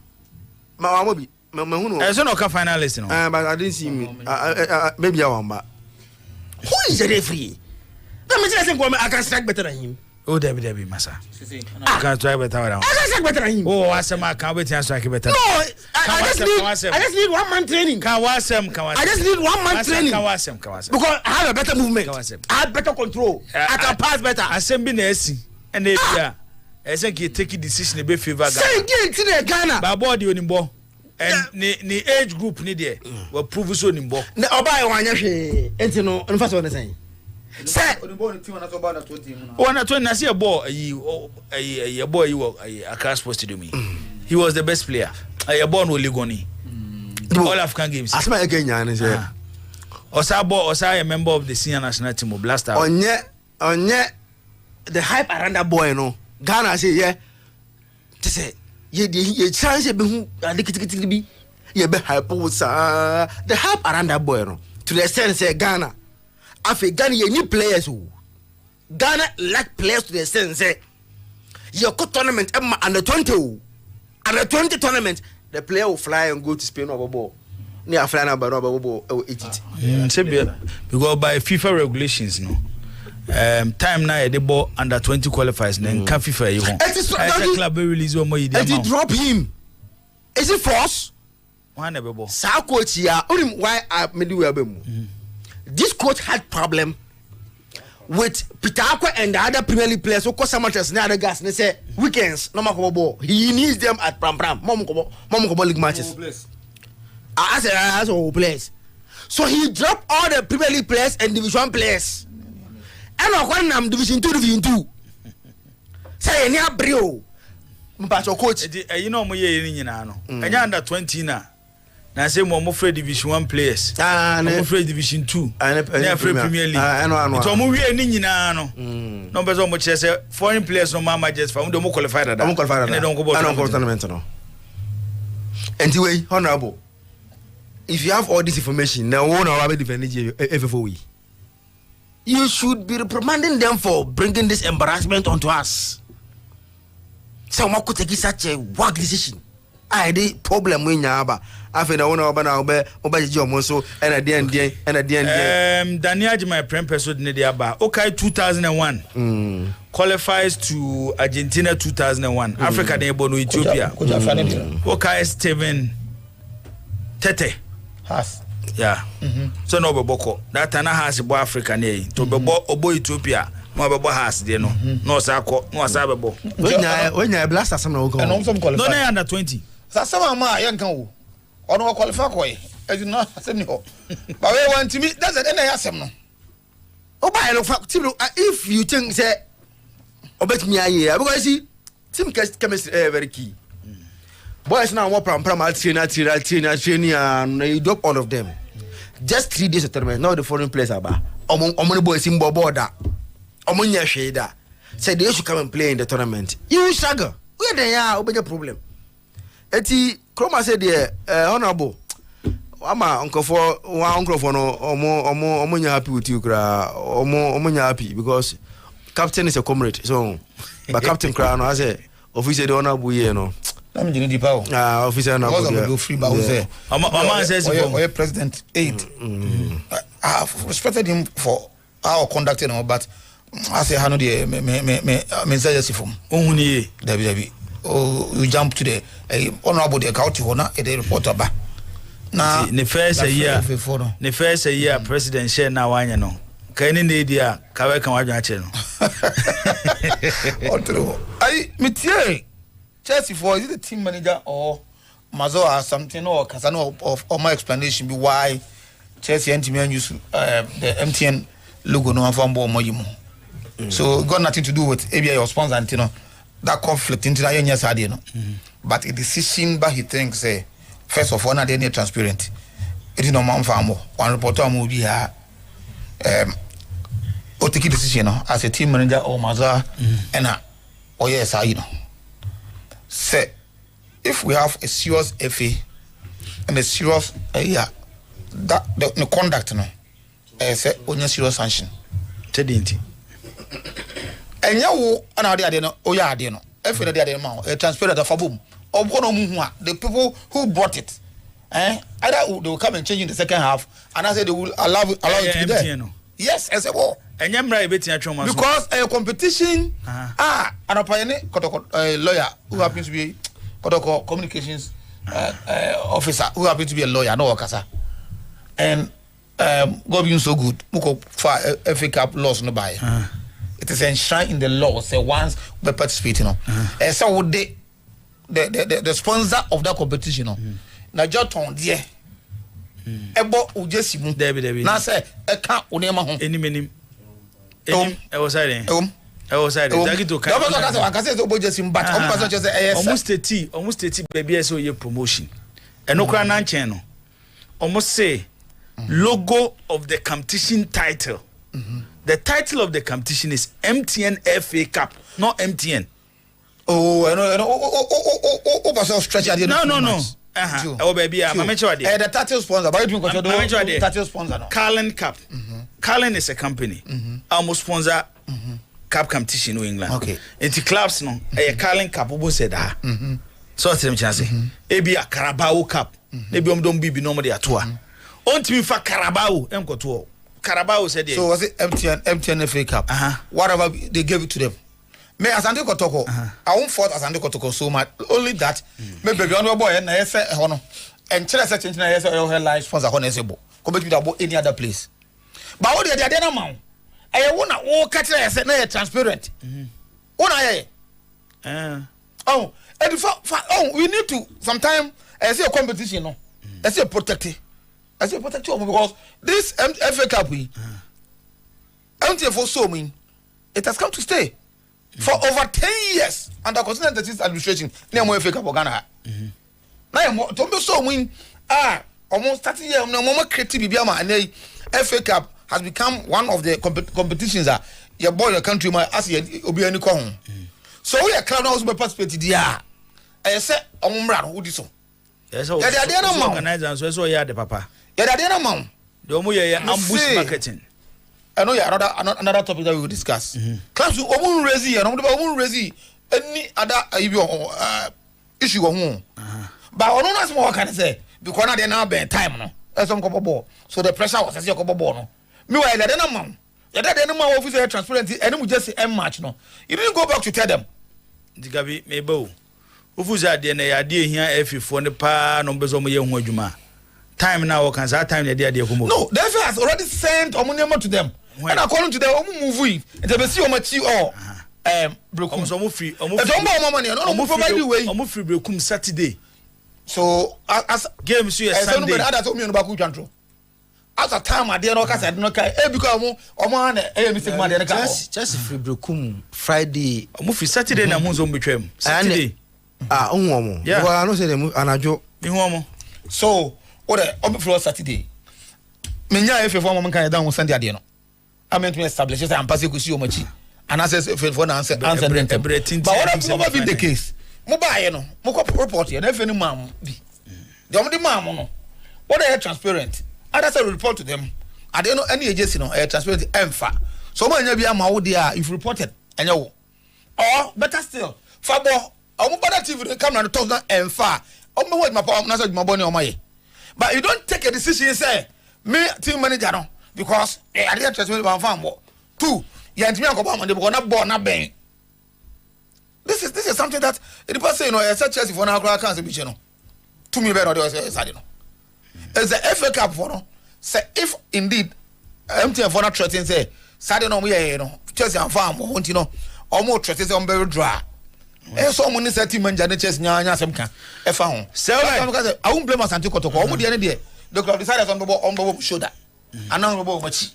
ma wa bi so no ka finalist no but I didn't see me maybe I want. Who is the referee? Let me say I can strike better than him. Oh Debbie massa I can strike better than him. I can strike better than him. Oh Asema can wait and strike better. No, I just need 1 man training. I just need 1 man training because I have a better movement. I have better control. I can pass better. Assembly na esi and I think you take a decision be favor Ghana. Say again to Ghana. Ba body onimbo. And the age group ni there were prove so nimbo. Na oba e wanya hwe enti no nfa so ne say. Say onimbo ni team na so ba na 20 na 20 na see a ball a boy you Accra Sports Stadium. He was the best player. A ball no Ligoni. All African games. Asma e Kenya ni say. Osa a member of the senior national team of Blaster. Onye the hype around that boy no. Ghana say yeah. To say ye chance be hu adikitikitikiti bi ye be hype sa the hype around that boy no to the extent say Ghana afi Ghana ye need players o Ghana lack players to the extent say your tournament under 20 under 20 tournament the player will fly and go to Spain or ball near fly na ball Egypt because by FIFA regulations no time now the ball under 20 qualifiers then can FIFA you want club release one more and he drop him is it force one never ball sa coach ya why I made we abemu this coach had problem with Peter Aqua and the other Premier League players who cause so much as the other guys. They say weekends, no more ball. He needs them at Pram Momo league matches. As a players. So he dropped all the Premier League players and Division 1 players. And I want Division 2, Division 2. Say any brio. Mpacho coach. You know me ye no. Anya under 20 na. Na say mo free Division 1 players. Mo free Division 2. Na free Premier League. To mo wie ni nyina no. No bezo mo che say foreign players no mama just for mo qualify that. Mo qualify that. Don't go tournament no. Anyway, honorable. If you have all this information, now one hour defending FFOE. You should be reprimanding them for bringing this embarrassment onto us. So what could take such a wag decision? I did problem when you have. I feel I want to obey your so and at the end. Daniel, my prem person Nidiaba. Okay, 2001 qualifies to Argentina 2001. Africa neighbor no Ethiopia. Okay, Steven Tete. Has. Yeah. So no boko. That time has bo Africa ne. To bebo obo Ethiopia. No bebo has there no. No sa bebo. When you blast some no go. And some qualify. No under 20. Sa sama ma yan kan wo. Ono qualify ko e. E no asem ni ho. But we want to me that's the end asem no. Oba no fa team if you think say obet me aye because see team chemistry very key. Boys now more pram training and you drop all of them. Just 3 days of tournament. Now the foreign players are back. Omoni boys in border. Omonya sheda. Say they should come and play in the tournament. You struggle. Where they are, open your problem. Eti Kroma said there, honorable. Ama uncle for one uncle for no omonya happy with you, omonya happy because captain is a comrade. So, but captain Crown, I say officer the honorable you know. I'm going to power. Officer now go free but there. Mama says for president 8. I have respected him for our conducting but I say hano the me say from ohuni David you jump to the honorable the county owner e the reporter ba na the first year president share na wanya no kani ne dia ka we kan wadwa che no otro ai metie Chelsea for is it the team manager or Mazo or something or Casano or my explanation be why Chelsea and MTN use the MTN logo no from Bomoyimo. So got nothing to do with ABI or sponsor and you know that conflict into that year side you know. But a decision but he thinks first of all not any transparent. It is no man farm one reporter will be here or take a decision as a team manager or Maza and or yes I you know. Say, if we have a serious FA and a serious that the conduct no, say only serious sanction. Tedinti. And you and I no, oh yeah, no. If they are now, a transparent of a boom. Or the people who brought it, either they will come and change in the second half, and I say they will allow it to be there. Yes, as a war. And because a competition, and a lawyer who happens to be communications officer who happens to be a lawyer, no Okasa, and God being so good, Muko for FA Cup loss no buy. It is enshrined in the law. Say once we participate, and so would the sponsor of that competition, na Joton dear. Ebo ujesimu. Debi. Na say eka onema ho. Enim. I was saying. Zagito kan. I can say ujesimu but person just say almost 30 baby so your promotion. Enokra na nchen no. Almost say logo of the competition title. The title of the competition is MTN FA Cup, not MTN. Oh, I know. Stretch No. Oh baby, I'm the title sponsor. But you control the title sponsor. Carlin Cup. Carlin is a company. Almost sponsor cup competition in England. Okay. Into clubs no. A Carlin Cup. Who said that? So what's the chance? Maybe a Carabao Cup. Maybe don't be normally at tour. On to me for Carabao. Carabao said. So was it MTN FA Cup? Whatever they gave it to them. Me Asante Kotoko, I won't fault Asante Kotoko so much. Only that, maybe beyond boy and I say hono, and tell us such a life sponsor on Esebo. Come to about any other place. But what they are now, I wanna all catch it as transparent. One I oh, and we need to sometime as a competition, no, as a protective, because this FA Cup we until for so mean it has come to stay for over 10 years under continental administration. Near FA Cup Ghana. Now, don't be so mean. Almost 30 years, no more creative Bibiama and FA Cup has become one of the competitions that your boy, your country, my ask you, Obiani Kong. So we are clown house by participated. Yeah, I said, Omran, who did so? Yes, organizers, so yeah, the papa. Yeah, the amount. The Omoya ambush marketing. I know another topic that we will discuss. Clubs who raise any other issue on home. But I don't know what can I say because now they now been time no. That's some couple ball. So the pressure was as your couple ball no. Meanwhile, they don't know. They don't know officer transparency and we just say M match no. You didn't go back to tell them. Digabi mebo. Ufuza de na ya de here F4 ne pa no bezo mo ye ho adwuma. Time now can say time they dey komo. No, the FA has already sent omunema to them. And according to them, move it. They see omachi or Brokum so mo free. Omo money no provide the way. Omo free Brokum Saturday. So as game so Sunday others omo no ba ku twantro at a time I dey no ka say no ka because omo na mistake man dey ka just free Brokum Friday omo free Saturday na mo zo betwam Saturday onwo mo I no say dem anajo me ho mo so what omo free Saturday menya efe fo mo kan down Sunday ade no I meant to establish say am pass ku si omo chi and I say efe fo na answer but what be the case mobile no moko report here na efe ni mam bi the only mam no what they are transparent others will report to them I don't know any agency no transparent emfa so mo anya bi ama wo dia if reported anya wo or better still fabo omobada TV they come na talk na emfa omo what my power na say my boni omaye but you don't take a decision say me team manager no because I dey transparent my farm two ya ntimi akoba mo dey because na ball na ben. This is something that the person you know such Chelsea for now can't be no. To me better they say no. As the FA Cup for no say if indeed MTN for not threatening say Saturday no we you know Chelsea and farm want you know almost threatening on very dry. Eh so money set team manager Chelsea nya sem kan e fa ho. Say I won't blame Asante Kotoko. Omo de there the club decided on shoulder. And now we machi.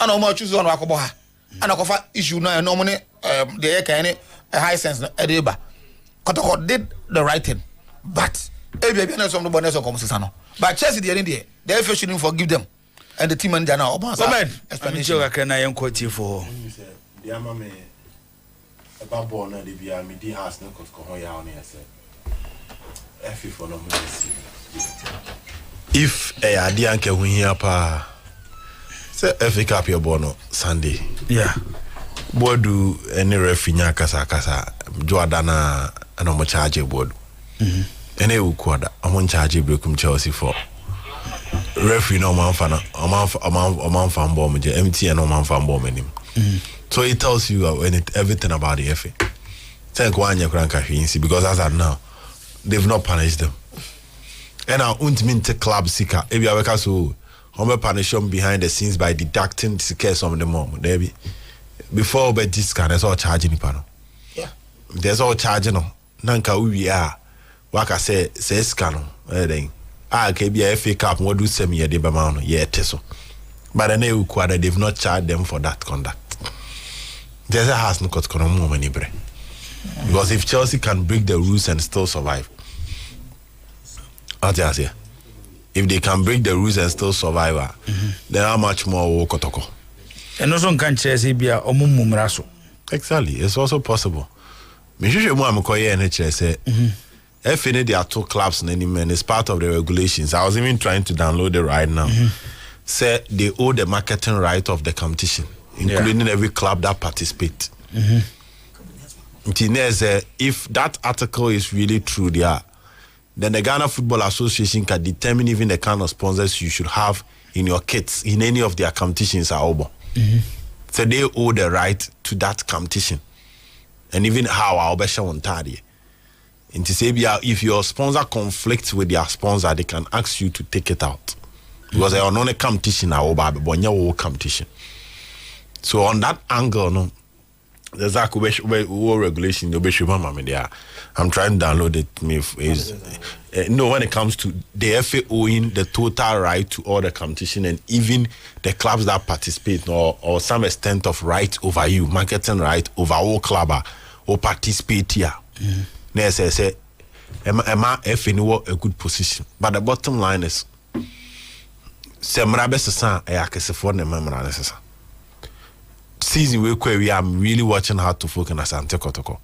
And omo choose on akobo ha. And akofa issue na no money the kind a high sense edeba Kotoko did the right thing but baby na some nobody so come no but Chelsea the FA shouldn't forgive them and the team manager now explanation I can I quote for the ama me about born na the bia me di house na Kotoko ho ya on here say FA for no me if ade anke hu hia pa say FA Cup your born Sunday yeah bodu any refinya kasa Joadana and omo charge board ene ukwada omo charge Brokum Chelsea for referee no man fan oman fan bomb je MTN no man fan bomb enim so it tells you everything about the FA thank wanya kranka hwinsi because as at now they've not punished them and I won't mean to club sika ebi aweka so omo punish them behind the scenes by deducting the some of the mom there be before but this can there's all charging pano yeah there's all charging no nanka we are waka say scan then can be a FA Cup what do semi ye de be ma no yeah teso but then they've not charged them for that conduct there's a house no got kono mo mani bre because if Chelsea can break the rules and still survive if they can break the rules and still survive then how much more Kotoko. And also can Chelsea be a omumumraso. Exactly, it's also possible. Me sure mo am koye NHS say FA there are two clubs in any man it's part of the regulations. I was even trying to download it right now. Say they owe the marketing right of the competition, including every club that participates. If that article is really true there, then the Ghana Football Association can determine even the kind of sponsors you should have in your kits in any of their competitions at Obo. So they owe the right to that competition. And even how our Besha Ontari. And to say if your sponsor conflicts with their sponsor, they can ask you to take it out. Because they are not a competition now, but competition. So on that angle, no, there's a regulation. I'm trying to download it. No, when it comes to the FA owing the total right to all the competition and even the clubs that participate or some extent of right over you, marketing right over all club or participate here. Say, Emma FA know a good position. But the bottom line is, season we I'm really watching how to focus on Asante Kotoko.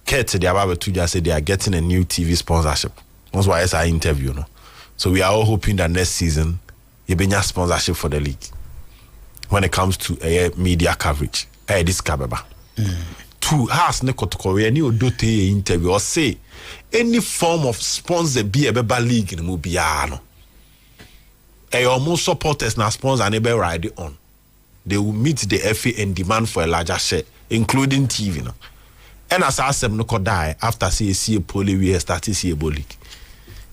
Kate the Ababetuja said they are getting a new TV sponsorship. That's why it's our interview, no. So we are all hoping that next season you be a sponsorship for the league. When it comes to media coverage, this Kabeba. Two has ne Kotoko we any odote interview or say any form of sponsor be a Beba league in Mubiano. Almost supporters na sponsor and be ride on. They will meet the FA and demand for a larger share, including TV. No? And as I said, no could die after see a poly we started see a league.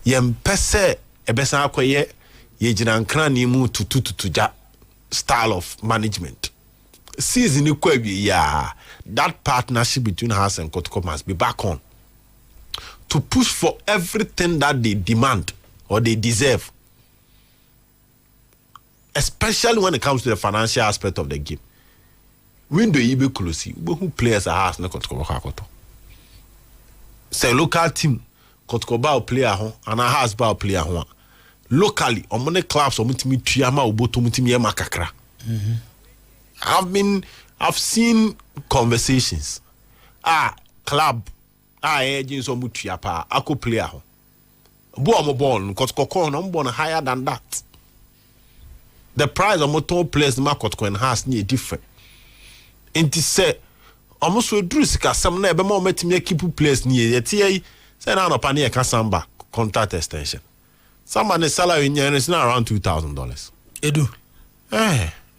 Yem pese a besa akoye ye jinan krani mu to style of management. Season yeah, that partnership between us and Kotoko must be back on to push for everything that they demand or they deserve. Especially when it comes to the financial aspect of the game. Window be close, who players are asked Kotoko. Say local team, Kotoko player home, and a house bar player home. Locally, on many clubs, or mutimi triama, or botomutimi makakra. I've seen conversations. Club, agents or mutiapa, ako player home. Born, Kotoko, no born higher than that. The price of motor players the market can has near different. Inti say almost we drew sika some na be more metimi keep players near yet say na no panier ka samba contract extension. Somebody's salary is now around $2,000. Edu.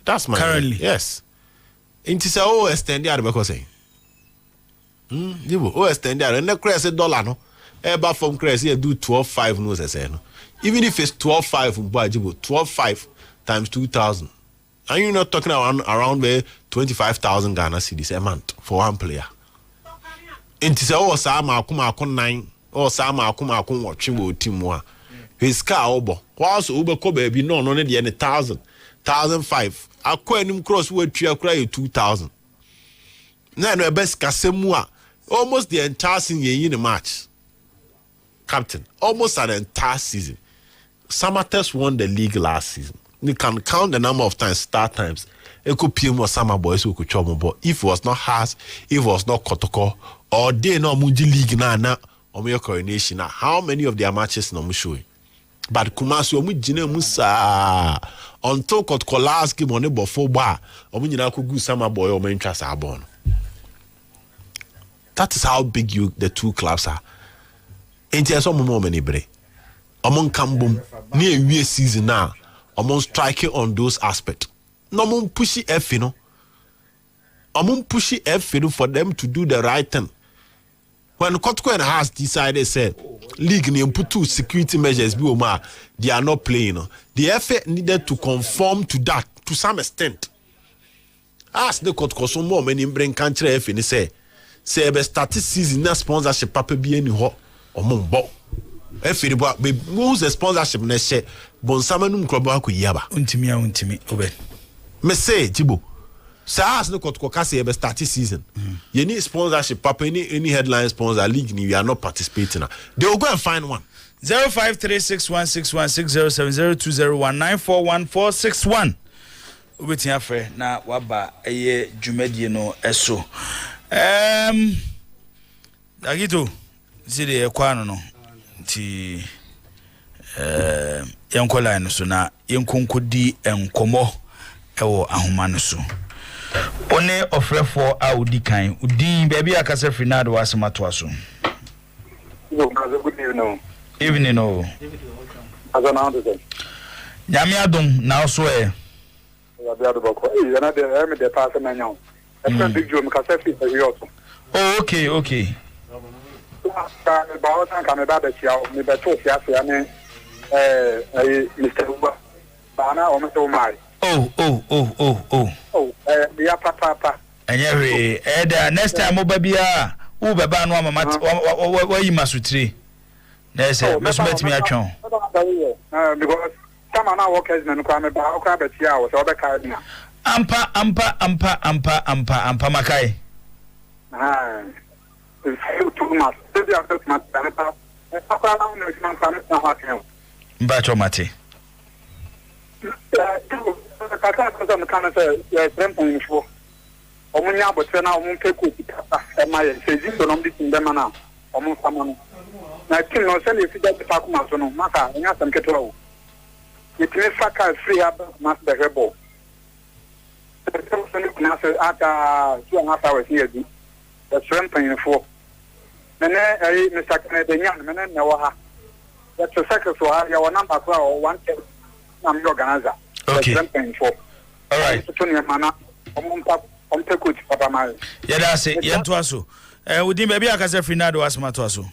That's my currently. Yes. Inti say extend the because say. You extend the and the crazy dollar no. Eba from crazy do 12.5 no say no. Even if it's 12.5 12.5 times 2,000. And you're not talking around 25,000 Ghana cedis a month for one player. And to say, Sama Akuma 9, or Sama Akuma watching team one. His car obo. Whilst Uber Kobe be known only the 1,000, 1,005. I quite him cross word to cry 2,000. Now, the best Casemua almost the entire season in the match. Captain, almost an entire season. Samatex won the league last season. You can count the number of times, start times. It could be more summer boys who could trouble, but if it was not Haas, if it was not Kotoko, or they no Muji League na or your coronation, how many of their matches no showing? But Kumasi Omujine Musa until Kotoko last game on the before bar, Omujina could go summer boy or main trust are born. That is how big the two clubs are. Ain't there some more many bre? Among Kambum near year season now. Among striking on those aspects. No more pushy F, you know. Among pushy F, you know, for them to do the right thing. When Kotoko has decided, said, league name put two security measures, they are not playing. You know. The FA needed to conform to that to some extent. Ask the Kotoko some more many bring country F and say start season na sponsorship papa be any ho omon bo. Efiri be who's the sponsorship na share bon samanum krobo akuyaba untimi obed me say Tibo sa as no Kotoko say be start season you need sponsorship papa any headline sponsor league ni we are not participating na they will go and find one 0536161070201941941461 obetin afre na waba eye dwumadie no eso Agito zide ekwano no ti yankola no so na yenkonkodi enkomo ewo ahoma no so one ofrefo a odi kan udi baabi akasa Fernando wasemato aso good evening no azana ando nyame adom na oso ya bia do bako na de me de pass na nyaw e big joe me kasa fi e yoso oh okay ka me ba o tan ka me ba de chia me be to sia sia ne Mr. Uba bana o me to mai ya papa enye eda next time oba bia wo beba no mama wa yi masutire na say mesmet mi atwon because come on work as na kwa me ba okra betia wo so be ka na ampa makai too much baby after much na akwa na no man ka na ha ke mba chomati kaka ko na kana se ya trempo info omunya botre na omunpe ko kitapa e ma ye seji so no bitin be mana omun famano na kin no se le fi da pa kuma so no maka nya sam ketwa o yetine faka free ab mas de rebo so ni na se aka tu an afa we here di the trempo info nene ai Mr. Kennedy nyan nene na wa ha ya to saka so ha ya wa number ko o 1 na mi organizer okay all right so ni mana omunpa ompe coach papa mai ya da se yento aso wudi be bia ka se free na do asma to aso